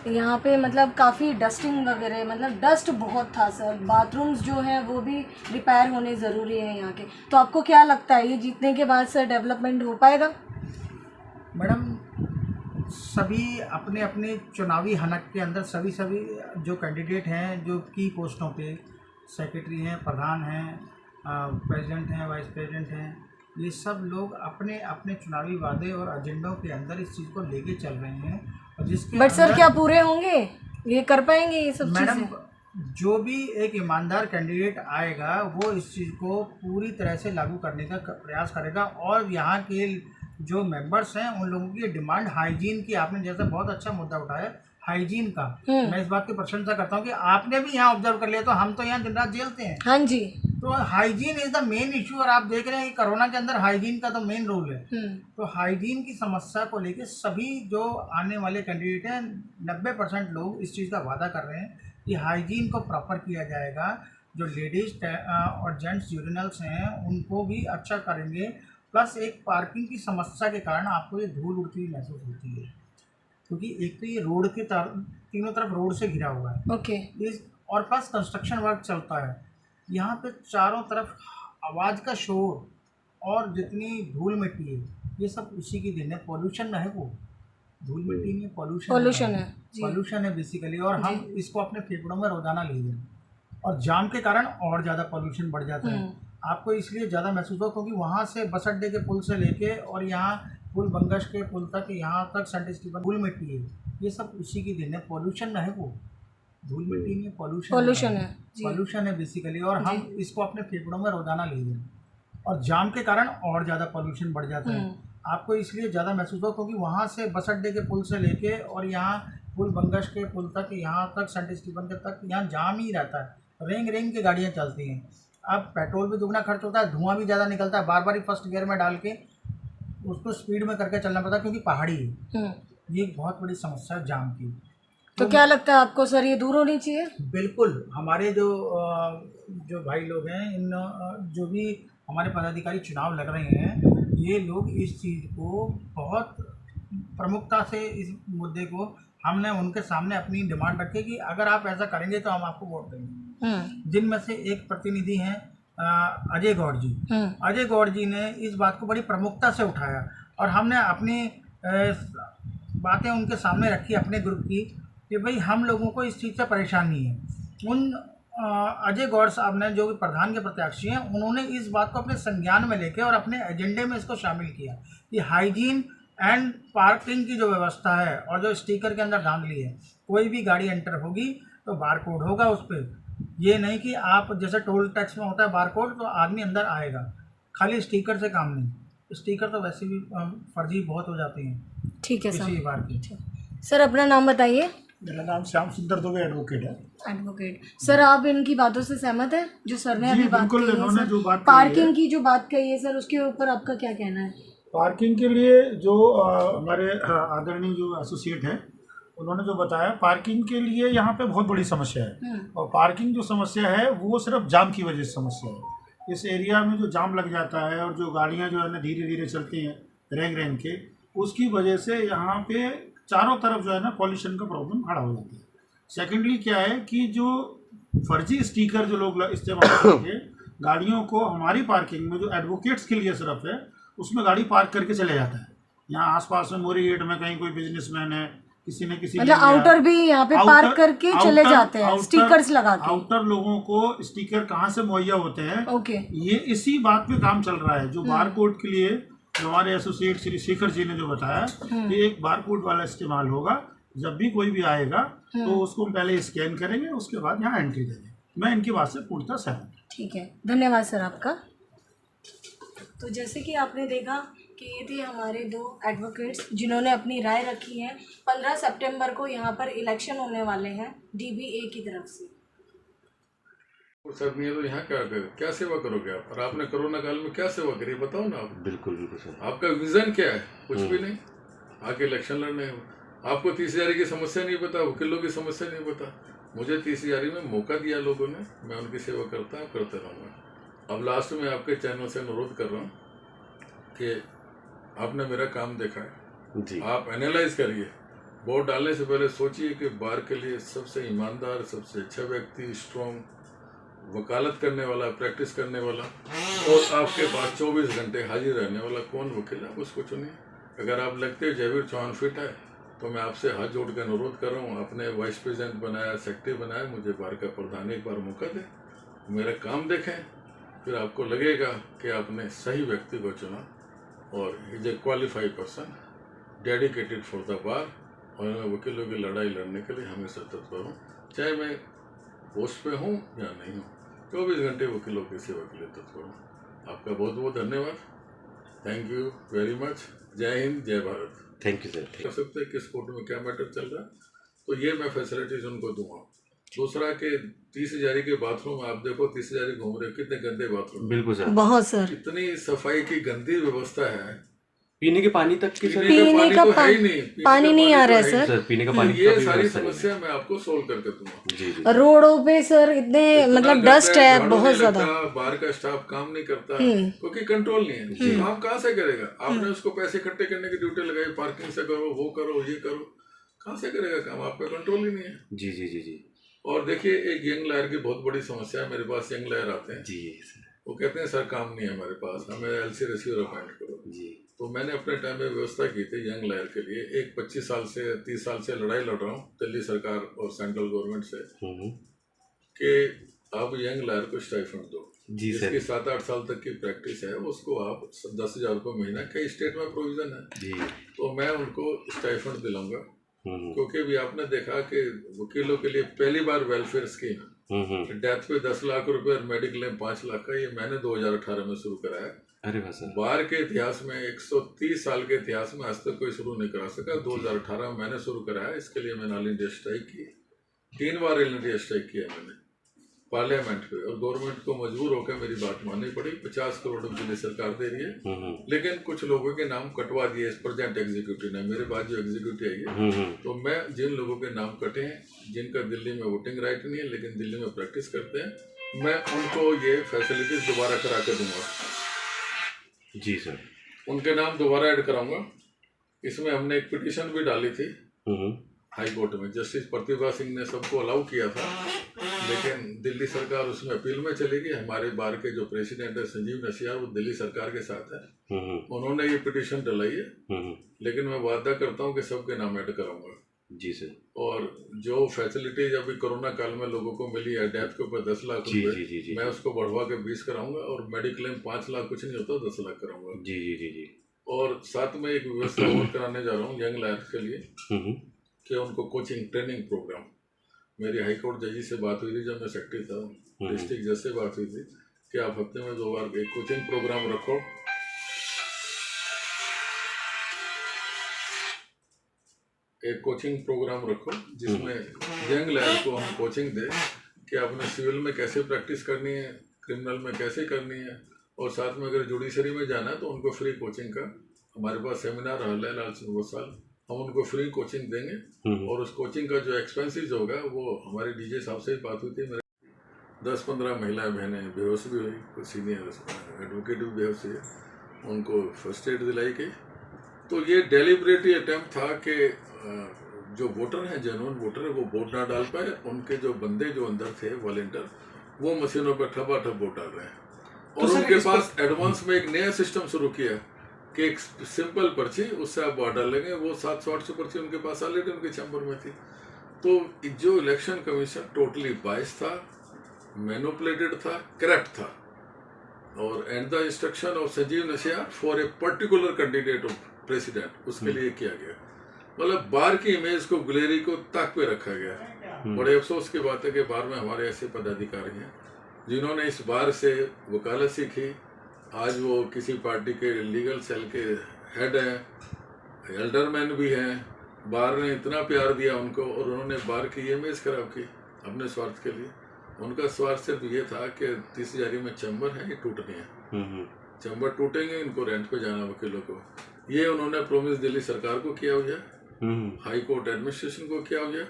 यहाँ पे मतलब काफ़ी डस्टिंग वगैरह, मतलब डस्ट बहुत था सर। बाथरूम्स जो हैं वो भी रिपेयर होने ज़रूरी है यहाँ के। तो आपको क्या लगता है ये जीतने के बाद सर डेवलपमेंट हो पाएगा? मैडम सभी अपने अपने चुनावी हनक के अंदर सभी जो कैंडिडेट हैं, जो की पोस्टों पे सेक्रेटरी हैं, प्रधान हैं, प्रेसिडेंट हैं, वाइस प्रेसिडेंट हैं, ये सब लोग अपने अपने चुनावी वादे और एजेंडों के अंदर इस चीज़ को लेके चल रहे हैं। और जिसके बट सर क्या पूरे होंगे, ये कर पाएंगे ये सब मैडम? चीज़ें? जो भी एक ईमानदार कैंडिडेट आएगा वो इस चीज़ को पूरी तरह से लागू करने का प्रयास करेगा। और यहाँ के जो मेंबर्स हैं उन लोगों की डिमांड हाइजीन की, आपने जैसा बहुत अच्छा मुद्दा उठाया हाइजीन का, मैं इस बात की प्रशंसा करता हूँ कि आपने भी यहाँ ऑब्जर्व कर लिया। तो हम तो यहाँ दिन रात झेलते हैं। हाँ जी। तो hygiene is the main issue, और आप देख रहे हैं कि कोरोना के अंदर हाइजीन का तो मेन रोल है। तो हाइजीन की समस्या को लेकर सभी जो आने वाले कैंडिडेट हैं 90% लोग इस चीज़ का वादा कर रहे हैं कि हाइजीन को प्रॉपर किया जाएगा। जो लेडीज और जेंट्स यूरिनल्स हैं उनको भी अच्छा करेंगे। प्लस एक पार्किंग की समस्या के कारण आपको ये धूल उड़ती हुई महसूस होती है, क्योंकि एक तो ये रोड के तीनों तरफ रोड से घिरा हुआ है। ओके। और प्लस कंस्ट्रक्शन वर्क चलता है यहाँ पे, चारों तरफ आवाज़ का शोर और जितनी धूल मिट्टी है ये सब उसी की देन है। पॉल्यूशन ना है, वो धूल मिट्टी नहीं, पॉल्यूशन है। पॉल्यूशन है बेसिकली, और हम इसको अपने फेफड़ों में रोजाना ले रहे हैं और जाम के कारण और ज़्यादा पॉल्यूशन बढ़ जाता है। आपको इसलिए ज़्यादा महसूस हो क्योंकि वहाँ से बस अड्डे के पुल से लेके और यहाँ पुल बंगश के पुल तक, यहाँ तक सेंट स्टीफन धूल मिट्टी है, ये सब उसी की देन है। पॉल्यूशन ना है, वो धूल मिट्टी में Pollution है, जी। पॉल्यूशन है बेसिकली, और हम इसको अपने फेफड़ों में रोजाना ले रहे हैं, और जाम के कारण और ज़्यादा पॉल्यूशन बढ़ जाता है। आपको इसलिए ज़्यादा महसूस हो क्योंकि वहाँ से बस अड्डे के पुल से लेके और यहाँ पुल बंगश के पुल तक, यहाँ तक सेंट स्टीफन के तक, यहाँ जाम ही रहता है। रेंग रेंग के गाड़ियाँ चलती हैं। अब पेट्रोल भी दुगना खर्च होता है, धुआं भी ज़्यादा निकलता है, बार बार ही फर्स्ट गियर में डाल के उसको स्पीड में करके चलना पड़ता है क्योंकि पहाड़ी है। ये एक बहुत बड़ी समस्या है जाम की। तो क्या लगता है आपको सर, ये दूर होनी चाहिए? बिल्कुल, हमारे जो भाई लोग हैं, इन जो भी हमारे पदाधिकारी चुनाव लग रहे हैं, ये लोग इस चीज़ को बहुत प्रमुखता से, इस मुद्दे को हमने उनके सामने अपनी डिमांड रखी कि अगर आप ऐसा करेंगे तो हम आपको वोट देंगे। जिनमें से एक प्रतिनिधि हैं अजय गौड़ जी। अजय गौड़ जी ने इस बात को बड़ी प्रमुखता से उठाया और हमने अपनी बातें उनके सामने रखी अपने ग्रुप की कि भाई हम लोगों को इस चीज़ से परेशानी है। उन अजय गौड़ साहब ने, जो प्रधान के प्रत्याशी हैं, उन्होंने इस बात को अपने संज्ञान में लेके और अपने एजेंडे में इसको शामिल किया कि हाइजीन एंड पार्किंग की जो व्यवस्था है और जो स्टिकर के अंदर धांधली है, कोई भी गाड़ी एंटर होगी तो बारकोड होगा उस पर। ये नहीं कि आप जैसे टोल टैक्स में होता है बारकोड, तो आदमी अंदर आएगा, खाली स्टिकर से काम नहीं। स्टिकर तो वैसे भी फर्जी बहुत हो जाती हैं। ठीक है किसी बार की। सर, अपना नाम बताइए। मेरा नाम श्याम सुंदर दुबे एडवोकेट है। एडवोकेट सर, आप इनकी बातों से सहमत हैं जो सर ने अभी बात बिल्कुल, कही है? इन्होंने सर, जो बात पार्किंग की जो बात कही है सर, उसके ऊपर आपका क्या कहना है? पार्किंग के लिए जो हमारे आदरणीय जो एसोसिएट हैं, उन्होंने जो बताया, पार्किंग के लिए यहाँ पे बहुत बड़ी समस्या है। और पार्किंग जो समस्या है वो सिर्फ जाम की वजह से समस्या है। इस एरिया में जो जाम लग जाता है और जो गाड़ियाँ जो है ना धीरे धीरे चलती हैं रेंग रेंग के, उसकी वजह से यहाँ पे चारों तरफ जो है ना पॉल्यूशन का प्रॉब्लम खड़ा हो जाता है। सेकेंडली क्या है कि जो फर्जी स्टिकर जो लोग इस्तेमाल करके गाड़ियों को हमारी पार्किंग में, जो एडवोकेट्स के लिए सिर्फ है, उसमें गाड़ी पार्क करके चले जाता है। यहाँ आसपास में मोरी गेट में कहीं कोई बिजनेसमैन है, किसी ने किसी मतलब आउटर भी यहाँ पे पार्क करके चले जाते हैं स्टिकर्स लगा के। आउटर लोगों को स्टिकर कहाँ से मुहैया होते हैं, ओके, ये इसी बात पे काम चल रहा है। जो बारकोड के लिए जो हमारे एसोसिएट श्री शेखर जी ने जो बताया कि एक बारकोड वाला इस्तेमाल होगा, जब भी कोई भी आएगा तो उसको हम पहले स्कैन करेंगे, उसके बाद यहाँ एंट्री देंगे। मैं इनकी बात से पूर्णतः सहमत। ठीक है, धन्यवाद सर आपका। तो जैसे कि आपने देखा कि ये थे हमारे दो एडवोकेट्स जिन्होंने अपनी राय रखी है। 15 सितंबर को यहाँ पर इलेक्शन होने वाले हैं DBA की तरफ से। सर नहीं है तो यहाँ क्या सेवा करोगे आप? और आपने कोरोना काल में क्या सेवा करी बताओ ना आप। बिल्कुल बिल्कुल सर। आपका विजन क्या है? कुछ भी नहीं। आके इलेक्शन लड़ने आपको 30,000 की समस्या नहीं पता, वकीलों की समस्या नहीं पता। मुझे 30,000 में मौका दिया लोगों ने, मैं उनकी सेवा करता रहूँगा। अब लास्ट में आपके चैनल से अनुरोध कर रहा हूँ कि आपने मेरा काम देखा है जी, आप एनालाइज करिए। वोट डालने से पहले सोचिए कि बार के लिए सबसे ईमानदार, सबसे अच्छा व्यक्ति, स्ट्रॉन्ग, वकालत करने वाला, प्रैक्टिस करने वाला और आपके पास 24 घंटे हाजिर रहने वाला कौन वकील है, उसको चुनिए। अगर आप लगते हो जयवीर चौहान फिट है तो मैं आपसे हाथ जोड़ कर अनुरोध कर रहा हूँ, आपने वाइस प्रेसिडेंट बनाया, सेक्रेटरी बनाया, मुझे बार का प्रधान एक बार मौका दे, मेरा काम देखें, फिर आपको लगेगा कि आपने सही व्यक्ति को चुना और is a qualified person, dedicated for the bar. और मैं वकीलों की लड़ाई लड़ने के लिए हमेशा तत्पर हूँ, चाहे मैं पोस्ट पे हूँ या नहीं हूँ। 24 घंटे वकीलों की सेवा के लिए तत्पर हूँ। आपका बहुत बहुत धन्यवाद। Thank you very much. जय हिंद, जय भारत। Thank you sir. कर सकते हैं किस कोर्ट में क्या मैटर चल रहा है, तो ये मैं फैसिलिटीज उनको दूंगा। दूसरा के 30,000 के बाथरूम आप देखो, 30,000 घूम रहे, कितने गंदे बाथरूम। बिल्कुल सर, बहुत सर, इतनी सफाई की गंदी व्यवस्था है, पीने के पानी तक की सर, पीने का तो है ही नहीं, पानी नहीं आ रहा है तो सर। पीने का पानी ये का भी सारी व्यवस्था नहीं समस्या मैं आपको सोल्व करके दूंगा। है। जी जी, रोडों पे सर इतने मतलब डस्ट है बहुत ज्यादा। बाहर का स्टाफ काम नहीं करता क्योंकि कंट्रोल नहीं है। काम कहाँ से करेगा? आपने उसको पैसे इकट्ठे करने की ड्यूटी लगाई, पार्किंग से करो, वो करो, ये करो, कहाँ से करेगा काम? आपका कंट्रोल ही नहीं है। जी जी जी जी और देखिए, एक यंग लायर की बहुत बड़ी समस्या है। मेरे पास यंग लायर आते हैं, जी सर, वो कहते हैं सर काम नहीं है हमारे पास, हमें LC रिसीवर अपॉइंट करो। जी तो मैंने अपने टाइम में व्यवस्था की थी यंग लायर के लिए। एक 25 साल से 30 साल से लड़ाई लड़ रहा हूँ दिल्ली सरकार और सेंट्रल गवर्नमेंट से कि आप यंग लायर को स्टाइफंड दो। जी सर, जिसकी 7-8 साल तक की प्रैक्टिस है उसको आप 10,000 रुपये महीना, कई स्टेट में प्रोविजन है, जी तो मैं उनको स्टाइफंड दिलाऊंगा क्योंकि अभी आपने देखा कि वकीलों के लिए पहली बार वेलफेयर स्कीम डेथ पे 10 लाख रुपए और मेडिकल में 5 लाख का, ये मैंने 2018 में शुरू कराया। अरे वाह सर। बार के इतिहास में 130 साल के इतिहास में आज तक कोई शुरू नहीं करा सका। 2018 में मैंने शुरू कराया। इसके लिए मैंने ऑल इंडिया स्ट्राइक की, 3 बार ऑल इंडिया स्ट्राइक किया मैंने पार्लियामेंट पे, और गवर्नमेंट को मजबूर होकर मेरी बात माननी पड़ी। 50 करोड़ दिल्ली सरकार दे रही है, लेकिन कुछ लोगों के नाम कटवा दिए इस प्रेजेंट एग्जीक्यूटिव ने। मेरे पास जो एग्जीक्यूटिव आई है, तो मैं जिन लोगों के नाम कटे हैं, जिनका दिल्ली में वोटिंग राइट नहीं है लेकिन दिल्ली में प्रैक्टिस करते हैं, मैं उनको ये फैसिलिटीज दोबारा करा के दूंगा। जी सर। उनके नाम दोबारा ऐड कराऊंगा। इसमें हमने एक पिटीशन भी डाली थी हाई कोर्ट में। जस्टिस प्रतिभा सिंह ने सबको अलाउ किया था, लेकिन दिल्ली सरकार उसमें अपील में चली गई। हमारे बार के जो प्रेसिडेंट है संजीव नशियार, वो दिल्ली सरकार के साथ है, उन्होंने ये पिटीशन डलाई है। लेकिन मैं वादा करता हूँ कि सबके नाम ऐड कराऊंगा। जी सर। और जो फैसिलिटीज अभी कोरोना काल में लोगों को मिली है, डेथ के ऊपर 10 लाख रुपए, मैं उसको बढ़वा के 20 कराऊंगा, और मेडिक्लेम 5 लाख कुछ नहीं होता, 10 लाख कराऊंगा। जी जी जी जी। और साथ में एक व्यवस्था और कराने जा रहा हूँ यंग लायर्स के लिए, कि उनको कोचिंग ट्रेनिंग प्रोग्राम। मेरी हाई कोर्ट जजी से बात हुई थी जब मैं सेक्रेटरी था, डिस्ट्रिक्ट जज से बात हुई थी कि आप हफ्ते में 2 बार एक कोचिंग प्रोग्राम रखो। एक कोचिंग प्रोग्राम रखो जिसमें यंग लायर को हम कोचिंग दें कि आपने सिविल में कैसे प्रैक्टिस करनी है, क्रिमिनल में कैसे करनी है, और साथ में अगर जुडिशरी में जाना है तो उनको फ्री कोचिंग का हमारे पास सेमिनार हल है लाल सिंह साल, हम उनको फ्री कोचिंग देंगे। और उस कोचिंग का जो एक्सपेंसेस होगा वो हमारे डीजे साहब से ही बात हुई थी। मेरे 10-15 महिलाएं बहनें बेहोश भी हुई, कुछ सीनियर एडवोकेट भी बेहोश हुए, उनको फर्स्ट एड दिलाई गई। तो ये डेलिबरेटली अटेम्प्ट था कि जो वोटर हैं, जेन्युइन वोटर है, वो वोट ना डाल पाए। उनके जो बंदे जो अंदर थे वॉलंटियर, वो मशीनों पर ठपाठप वोट डाल रहे हैं। और उनके पास एडवांस में एक नया सिस्टम शुरू किया कि एक सिंपल पर्ची, उससे आप वोट डालेंगे। वो 700-800 पर्ची उनके पास ऑलरेडी उनके चैम्बर में थी। तो जो इलेक्शन कमीशन टोटली बाइस था, मैनिपुलेटेड था, करप्ट था। और and the instruction of Sanjeev नशियार for a particular candidate of president, उसके लिए किया गया। मतलब बार की इमेज को, ग्लेरी को ताक पे रखा गया। बड़े अफसोस की बात है कि बार में हमारे ऐसे पदाधिकारी हैं जिन्होंने इस बार से वकालत सीखी, आज वो किसी पार्टी के लीगल सेल के हेड हैं, एल्डरमैन भी हैं। बार ने इतना प्यार दिया उनको, और उन्होंने बार की ये इमेज खराब की अपने स्वार्थ के लिए। उनका स्वार्थ सिर्फ ये था कि 30 जारी में चैम्बर है, ये टूटनी है, चैम्बर टूटेंगे, इनको रेंट पे जाना वकीलों को। ये उन्होंने प्रोमिस दिल्ली सरकार को किया हुआ, हाई कोर्ट एडमिनिस्ट्रेशन को किया हुआ,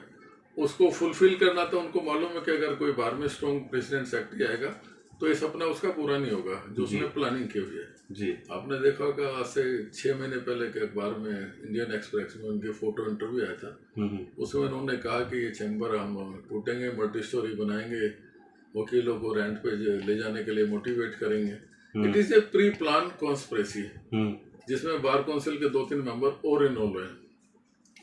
उसको फुलफिल करना था। उनको मालूम है कि अगर कोई बार में स्ट्रॉन्ग प्रेसिडेंट सेक्रेटरी आएगा तो ये सपना उसका पूरा नहीं होगा जो उसने प्लानिंग की हुई है। जी, आपने देखा होगा आज से 6 महीने पहले के अखबार में इंडियन एक्सप्रेस में उनके फोटो इंटरव्यू आया था। उसमें उन्होंने कहा कि ये चैम्बर हम टूटेंगे, मल्टी स्टोरी बनाएंगे, वकीलों को रेंट पे ले जाने के लिए मोटिवेट करेंगे। It is a pre plan conspiracy जिसमें बार काउंसिल के 2-3 मेंबर और इन्वॉल्व हैं।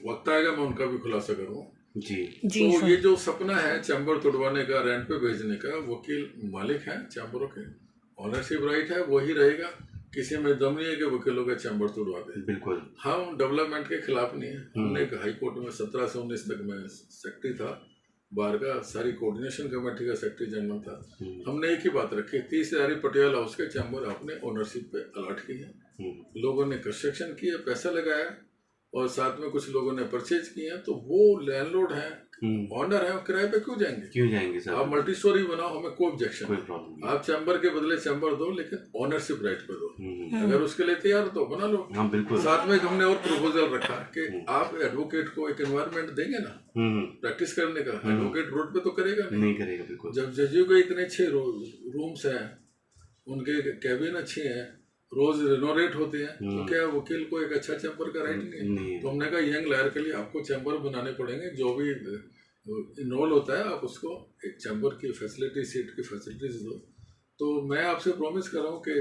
वक्त आएगा मैं उनका भी खुलासा करूँ। जी तो ये जो सपना है चैम्बर तोड़वाने का, रेंट पे भेजने का, वकील मालिक हैं चैम्बरों के, ऑनरशिप राइट है, वही रहेगा। किसी में दम नहीं है कि वकीलों के चैम्बर तोड़वा दे। बिल्कुल, हम डेवलपमेंट के खिलाफ नहीं है। हमने एक हाई कोर्ट में 17 से 19 तक मैं सेक्रेटरी था, बार का सारी कोऑर्डिनेशन कमेटी का सेक्रेटरी जनरल था। हमने एक ही बात रखी, 30 हज़ारी पटियाला हाउस के चैम्बर अपने ओनरशिप पे अलॉट किए हैं। लोगों ने कंस्ट्रक्शन किया, पैसा लगाया, और साथ में कुछ लोगों ने परचेज किए हैं। तो वो लैंडलॉर्ड हैं, ऑनर हैं, किराए पे क्यों जाएंगे सर? आप मल्टी स्टोरी बनाओ, हमें कोई ऑब्जेक्शन कोई प्रॉब्लम नहीं। आप चैम्बर के बदले चैम्बर दो, लेकिन ऑनरशिप राइट पे दो। अगर उसके लिए तैयार तो बना लो। हाँ बिल्कुल। साथ में हमने और प्रपोजल रखा कि आप एडवोकेट को एक एनवायरनमेंट देंगे ना प्रैक्टिस करने का। एडवोकेट रोड पे तो करेगा नहीं करेगा, बिल्कुल। जब जजियों के इतने अच्छे रूम्स हैं, उनके कैबिन अच्छे हैं, रोज रिनोवेट होते हैं, तो क्या वकील को एक अच्छा चैम्बर का राइट नहीं है? तो हमने कहा यंग लायर के लिए आपको चैम्बर बनाने पड़ेंगे। जो भी इन्वॉल्व होता है आप उसको एक चैम्बर की फैसिलिटी, सीट की फैसिलिटीज दो। तो मैं आपसे प्रॉमिस कर रहा हूँ कि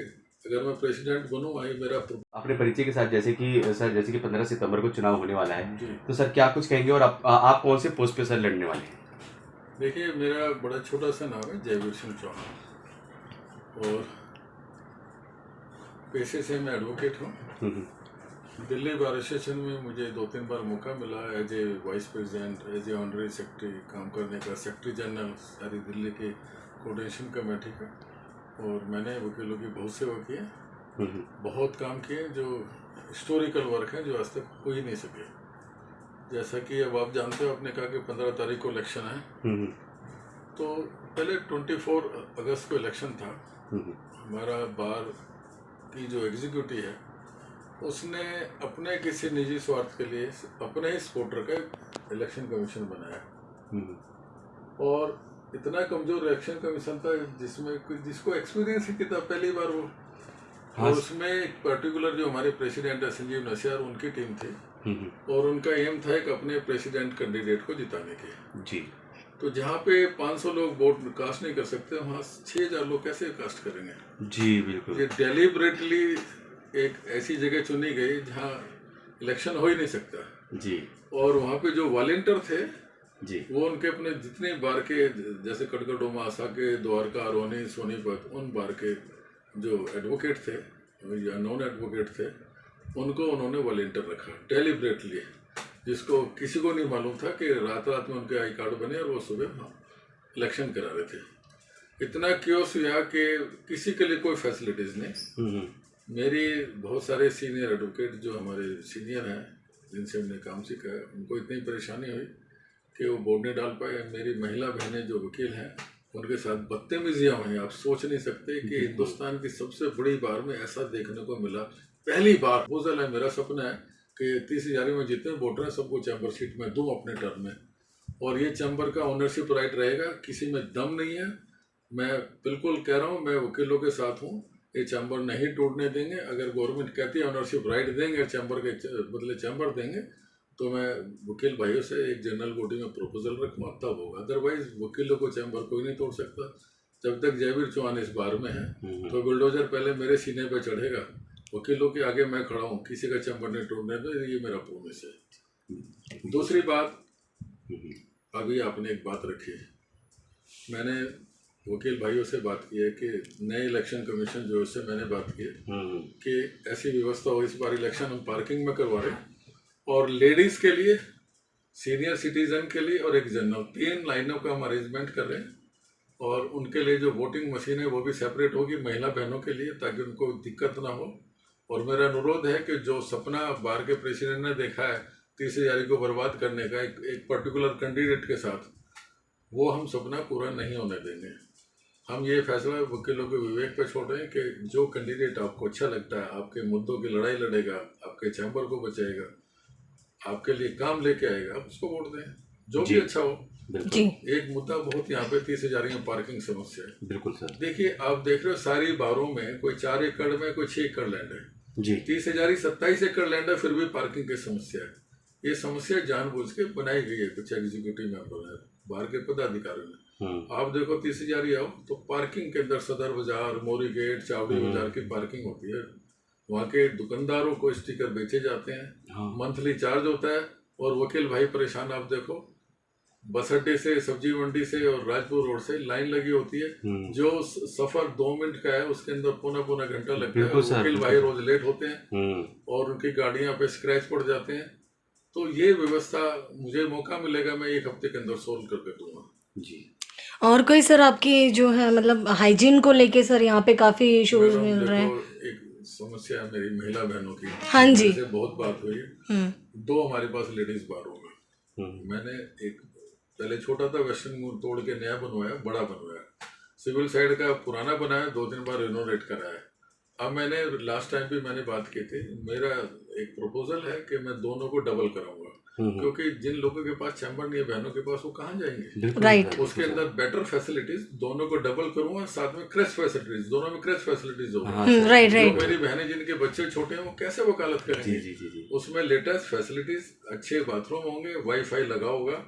अगर मैं प्रेसिडेंट बनूँ, आई मेरा अपने परिचय के साथ, जैसे कि 15 सितंबर को चुनाव होने वाला है, तो सर क्या कुछ कहेंगे, और आप कौन से पोस्ट पे सर लड़ने वाले हैं? देखिए, मेरा बड़ा छोटा सा नाम है जयवीर सिंह चौहान, और पेशे से मैं एडवोकेट हूँ। दिल्ली बार एसोसिएशन में मुझे 2-3 बार मौका मिला as a vice president, as a honorary secretary काम करने का, सेक्रेटरी जनरल सारी दिल्ली के कोऑर्डिनेशन कमेटी का। और मैंने वकीलों की बहुत सेवा की है, बहुत काम किए जो हिस्टोरिकल वर्क है जो आज तक हो ही नहीं सके। जैसा कि अब आप जानते हो, आपने कहा कि 15 तारीख को इलेक्शन है, तो पहले 24 अगस्त को इलेक्शन था। हमारा बार की जो एग्जीक्यूटिव है उसने अपने किसी निजी स्वार्थ के लिए अपने ही सपोर्टर का इलेक्शन कमीशन बनाया, और इतना कमजोर इलेक्शन कमीशन था जिसको एक्सपीरियंस ही कितना पहली बार वो। और उसमें एक पर्टिकुलर जो हमारे प्रेसिडेंट है संजीव नशियार, उनकी टीम थी और उनका एम था एक अपने प्रेसिडेंट कैंडिडेट को जिताने के जी। तो जहाँ पे 500 लोग वोट कास्ट नहीं कर सकते, वहाँ 6000 लोग कैसे कास्ट करेंगे जी। बिल्कुल, ये डेलिबरेटली एक ऐसी जगह चुनी गई जहाँ इलेक्शन हो ही नहीं सकता जी। और वहाँ पे जो वॉलंटियर थे जी, वो उनके अपने जितने बार के, जैसे कड़कड़ोमा, आसाके, द्वारका, रोनी, सोनीपत, उन बार के जो एडवोकेट थे या नॉन एडवोकेट थे, उनको उन्होंने वॉलंटियर रखा डेलिबरेटली, जिसको किसी को नहीं मालूम था कि रात रात में उनके आई कार्ड बने और वो सुबह इलेक्शन करा रहे थे। इतना क्योस हुआ कि किसी के लिए कोई फैसिलिटीज़ नहीं। मेरी बहुत सारे सीनियर एडवोकेट जो हमारे सीनियर हैं, जिनसे हमने काम सीखा है, उनको इतनी परेशानी हुई कि वो वोट नहीं डाल पाए। मेरी महिला बहनें जो वकील हैं, उनके साथ बदतमीजियाँ हुई। आप सोच नहीं सकते कि हिंदुस्तान की सबसे बड़ी बार में ऐसा देखने को मिला। पहली बार प्रपोजल है, मेरा सपना है कि 30,000 में जितने वोटर हैं सबको चैम्बर सीट में दूँ अपने टर्म में, और ये चैम्बर का ओनरशिप राइट रहेगा। किसी में दम नहीं है, मैं बिल्कुल कह रहा हूँ, मैं वकीलों के साथ हूँ। ये चैम्बर नहीं टूटने देंगे। अगर गवर्नमेंट कहती है ओनरशिप राइट देंगे, चैम्बर के बदले चैम्बर देंगे, तो मैं वकील भाइयों से एक जनरल बॉडी में प्रपोजल रखूँगा, तब होगा। अदरवाइज वकीलों को चैम्बर कोई नहीं तोड़ सकता। जब तक जयवीर चौहान इस बार में है तो बुलडोजर पहले मेरे सीने पे चढ़ेगा। वकीलों के आगे मैं खड़ा हूँ, किसी का चैम्बर नहीं तोड़ने दो, ये मेरा प्रोमिस है। दूसरी बात, अभी आपने एक बात रखी, मैंने वकील भाइयों से बात की है कि नए इलेक्शन कमीशन जो, उससे मैंने बात की है कि ऐसी व्यवस्था हो, इस बार इलेक्शन हम पार्किंग में करवा रहे हैं, और लेडीज़ के लिए, सीनियर सिटीज़न के लिए और एक जनरल, 3 लाइनों का हम अरेंजमेंट कर रहे हैं। और उनके लिए जो वोटिंग मशीन है वो भी सेपरेट होगी महिला बहनों के लिए, ताकि उनको दिक्कत ना हो। और मेरा अनुरोध है कि जो सपना बार के प्रेसिडेंट ने देखा है 30,000 को बर्बाद करने का एक पर्टिकुलर कैंडिडेट के साथ, वो हम सपना पूरा नहीं होने देंगे। हम ये फैसला वकीलों के विवेक पर छोड़ रहे हैं कि जो कैंडिडेट आपको अच्छा लगता है, आपके मुद्दों की लड़ाई लड़ेगा, आपके चैम्बर को बचाएगा, आपके लिए काम लेके आएगा, आप उसको वोट दें, जो भी अच्छा हो। जी। एक मुद्दा बहुत यहाँ पे 30,000 में पार्किंग समस्या है। बिल्कुल सर, देखिए आप देख रहे हो सारी बारों में कोई 4 एकड़ में कोई 6 एकड़ लैंड है जी। 30,000 27 एकड़ लैंड है, फिर भी पार्किंग की समस्या है। ये समस्या जानबूझ के बनाई गई है कुछ एग्जीक्यूटिव मेंबर है, बाहर के पदाधिकारियों ने। आप देखो 30,000 आओ तो पार्किंग के अंदर सदर बाजार, मोरी गेट, चावड़ी बाजार की पार्किंग होती है। वहाँ के दुकानदारों को स्टिकर बेचे जाते हैं, मंथली चार्ज होता है, और वकील भाई परेशान। आप देखो बस अड्डे से, सब्जी मंडी से और राजपुर रोड से लाइन लगी होती है, जो सफर 2 मिनट का है उसके अंदर पौना घंटा लगता है। वकील भाई रोज लेट होते हैं और उनकी गाड़ियां पे स्क्रैच पड़ जाते हैं। तो ये व्यवस्था मुझे मौका मिलेगा, मैं 1 हफ्ते के अंदर सोल्व करके दूंगा जी। और कोई सर आपकी जो है मतलब हाइजीन को लेके सर यहाँ पे काफ़ी इश्यूज मिल रहे हैं। एक समस्या है मेरी महिला बहनों की, हाँ जी, से बहुत बात हुई है। 2 हमारे पास लेडीज बार होगा। मैंने एक पहले छोटा था वेस्टर्न मोड़ तोड़ के नया बनवाया, बड़ा बनवाया, सिविल साइड का पुराना बनाया, 2-3 बार रिनोवेट कराया। अब मैंने लास्ट टाइम भी मैंने बात की थी, मेरा एक प्रपोजल है कि मैं दोनों को डबल कराऊंगा, क्योंकि जिन लोगों के पास चैम्बर नहीं है बहनों के पास, वो कहाँ जाएंगे। राइट, उसके अंदर बेटर फैसिलिटीज दोनों को डबल करूंगा, साथ में क्रैश फैसिलिटीज, दोनों में क्रैश फैसिलिटीज होगी। राइट राइट, मेरी बहनें जिनके बच्चे छोटे हैं वो कैसे वकालत करेंगे। जी। उसमें लेटेस्ट फैसिलिटीज, अच्छे बाथरूम होंगे, वाईफाई लगा होगा,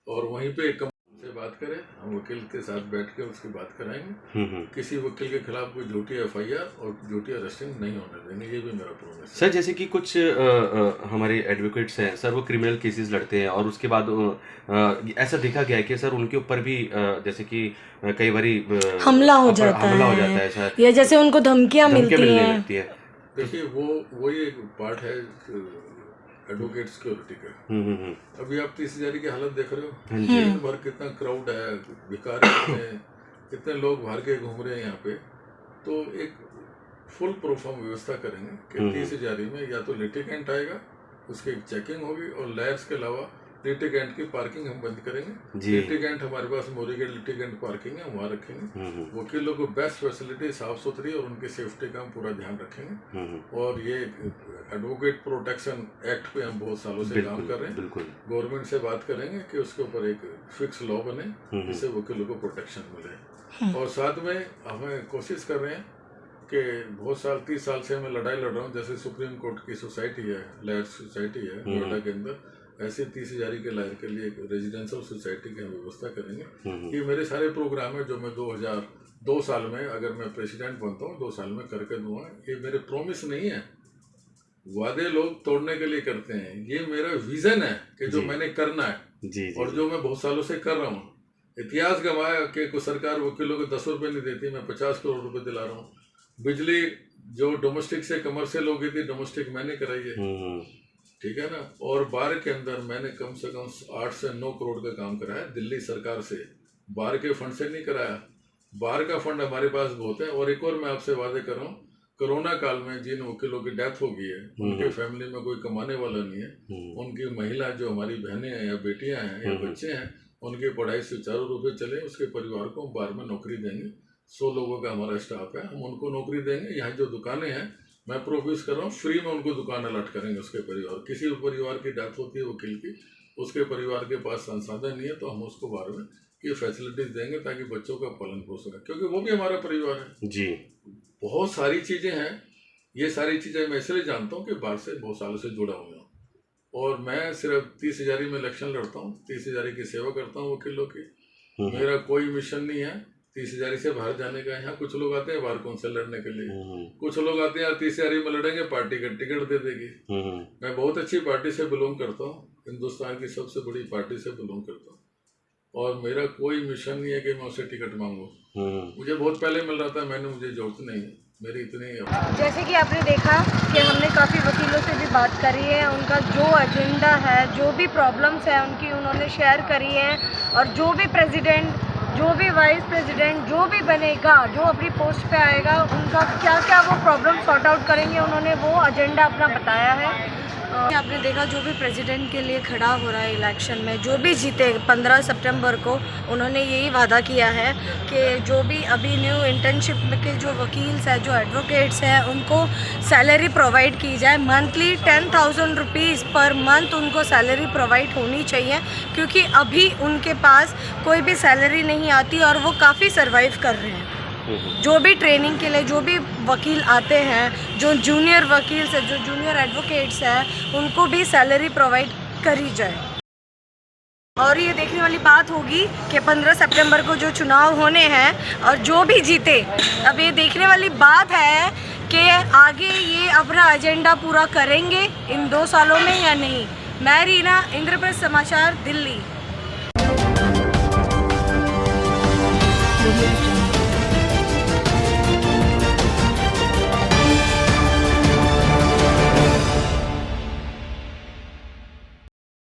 और वहीं पे एक से बात करें, हम वकील के साथ बैठ के उसकी बात कराएंगे। किसी वकील के खिलाफ कोई झूठी FIR और झूठी अरेस्टिंग नहीं होने देंगे, ये भी मेरा प्रोमिस है। सर जैसे कि कुछ हमारे एडवोकेट्स हैं सर, वो क्रिमिनल केसेस लड़ते हैं, और उसके बाद ऐसा देखा गया है कि सर उनके ऊपर भी जैसे कि कई बारी हमला हो जाता है सर, या जैसे उनको धमकियां मिलती हैं। देखिए वही एक पार्ट है एडवोकेट सिक्योरिटी का। अभी आप 30,000 की हालत देख रहे हो, दिन भर कितना क्राउड है, भिखारी कितने लोग बाहर के घूम रहे हैं यहाँ पे। तो एक फुल प्रूफ हम व्यवस्था करेंगे कि 30,000 में या तो लिटिगेंट आएगा, उसकी चेकिंग होगी, और लायर्स के अलावा लिटिगेंट की पार्किंग हम बंद करेंगे। लिटिगेंट हमारे पास मोरीगेट लिटिगेंट पार्किंग है, वहाँ रखेंगे। वकीलों को बेस्ट फैसिलिटी, साफ सुथरी और उनकी सेफ्टी का हम पूरा ध्यान रखेंगे। और ये एडवोकेट प्रोटेक्शन एक्ट पे हम बहुत सालों से काम कर रहे हैं। गवर्नमेंट से बात करेंगे कि उसके ऊपर एक फिक्स लॉ बने जिससे वकीलों को प्रोटेक्शन मिले। और साथ में हमें कोशिश कर रहे हैं कि बहुत साल 30 साल से मैं लड़ाई लड़ रहा हूँ। जैसे सुप्रीम कोर्ट की सोसाइटी है, लायर सोसाइटी है नोएडा के अंदर, ऐसे 30,000 के लायर के लिए एक रेजिडेंशियल सोसाइटी की हम व्यवस्था करेंगे। ये मेरे सारे प्रोग्राम है जो मैं 2002 साल में, अगर मैं प्रेसिडेंट बनता हूँ, 2 साल में करके दूंगा। ये मेरे प्रॉमिस नहीं है, वादे लोग तोड़ने के लिए करते हैं। ये मेरा विजन है कि जो मैंने करना है और जो मैं बहुत सालों से कर रहा हूँ। इतिहास गवाया कि कोई सरकार वकीलों को 10 रुपये नहीं देती, मैं 50 करोड़ रुपए दिला रहा हूँ। बिजली जो डोमेस्टिक से कमर्शियल हो गई थी, डोमेस्टिक मैंने कराई है, ठीक है ना। और बार के अंदर मैंने कम से कम 8 से 9 करोड़ का काम कराया दिल्ली सरकार से, बार के फंड से नहीं कराया। बार का फंड हमारे पास बहुत है। और एक और मैं आपसे वादे कर रहा हूँ, कोरोना काल में जिन वकीलों की डेथ हो गई है, उनके फैमिली में कोई कमाने वाला नहीं है, उनकी महिला जो हमारी बहनें हैं या बेटियां हैं या बच्चे हैं, उनकी पढ़ाई सुचारू रूप से चले, उसके परिवार को बार में नौकरी देंगे। 100 लोगों का हमारा स्टाफ है, हम उनको नौकरी देंगे। यहाँ जो दुकानें हैं मैं प्रोड्यूस कर रहा हूँ, फ्री में उनको दुकान अलॉट करेंगे। उसके परिवार, किसी भी परिवार की डेथ होती है वकील की, उसके परिवार के पास संसाधन नहीं है, तो हम उसको बारे में ये फैसिलिटीज देंगे ताकि बच्चों का पालन पोषण, क्योंकि वो भी हमारा परिवार है जी। बहुत सारी चीज़ें हैं, ये सारी चीज़ें मैं इसलिए जानता हूँ कि बाहर से बहुत सालों से जुड़ा हुआ हूँ। और मैं सिर्फ 30,000 में इलेक्शन लड़ता हूँ, 30,000 की सेवा करता हूँ वकीलों की। मेरा कोई मिशन नहीं है 30,000 से बाहर जाने का। यहाँ कुछ लोग आते हैं बार कौंसिल लड़ने के लिए, कुछ लोग आते हैं यार 30,000 में लड़ेंगे, पार्टी का टिकट दे देगी। मैं बहुत अच्छी पार्टी से बिलोंग करता हूँ, हिंदुस्तान की सबसे बड़ी पार्टी से बिलोंग करता हूँ, और मेरा कोई मिशन नहीं है कि मैं उससे टिकट मांगूँ। मुझे बहुत पहले मिल रहा था, मुझे जरूरत नहीं है, मेरी इतनी। जैसे कि आपने देखा कि हमने काफ़ी वकीलों से भी बात करी है, उनका जो एजेंडा है, जो भी प्रॉब्लम्स है उनकी उन्होंने शेयर करी है। और जो भी प्रेसिडेंट, जो भी वाइस प्रेसिडेंट, जो भी बनेगा, जो अपनी पोस्ट पे आएगा, उनका क्या क्या वो प्रॉब्लम सॉर्ट आउट करेंगे, उन्होंने वो एजेंडा अपना बताया है। आपने देखा जो भी प्रेसिडेंट के लिए खड़ा हो रहा है इलेक्शन में, जो भी जीते 15 सितंबर को, उन्होंने यही वादा किया है कि जो भी अभी न्यू इंटर्नशिप के जो वकील्स हैं, जो एडवोकेट्स हैं, उनको सैलरी प्रोवाइड की जाए। मंथली 10,000 रुपीज़ पर मंथ उनको सैलरी प्रोवाइड होनी चाहिए, क्योंकि अभी उनके पास कोई भी सैलरी नहीं आती और वो काफ़ी सर्वाइव कर रहे हैं। जो भी ट्रेनिंग के लिए जो भी वकील आते हैं, जो जूनियर वकील्स हैं, जो जूनियर एडवोकेट्स हैं, उनको भी सैलरी प्रोवाइड करी जाए। और ये देखने वाली बात होगी कि 15 सितंबर को जो चुनाव होने हैं और जो भी जीते, अब ये देखने वाली बात है कि आगे ये अपना एजेंडा पूरा करेंगे इन 2 सालों में या नहीं। मैं रीना, इंद्रप्रस्थ समाचार, दिल्ली।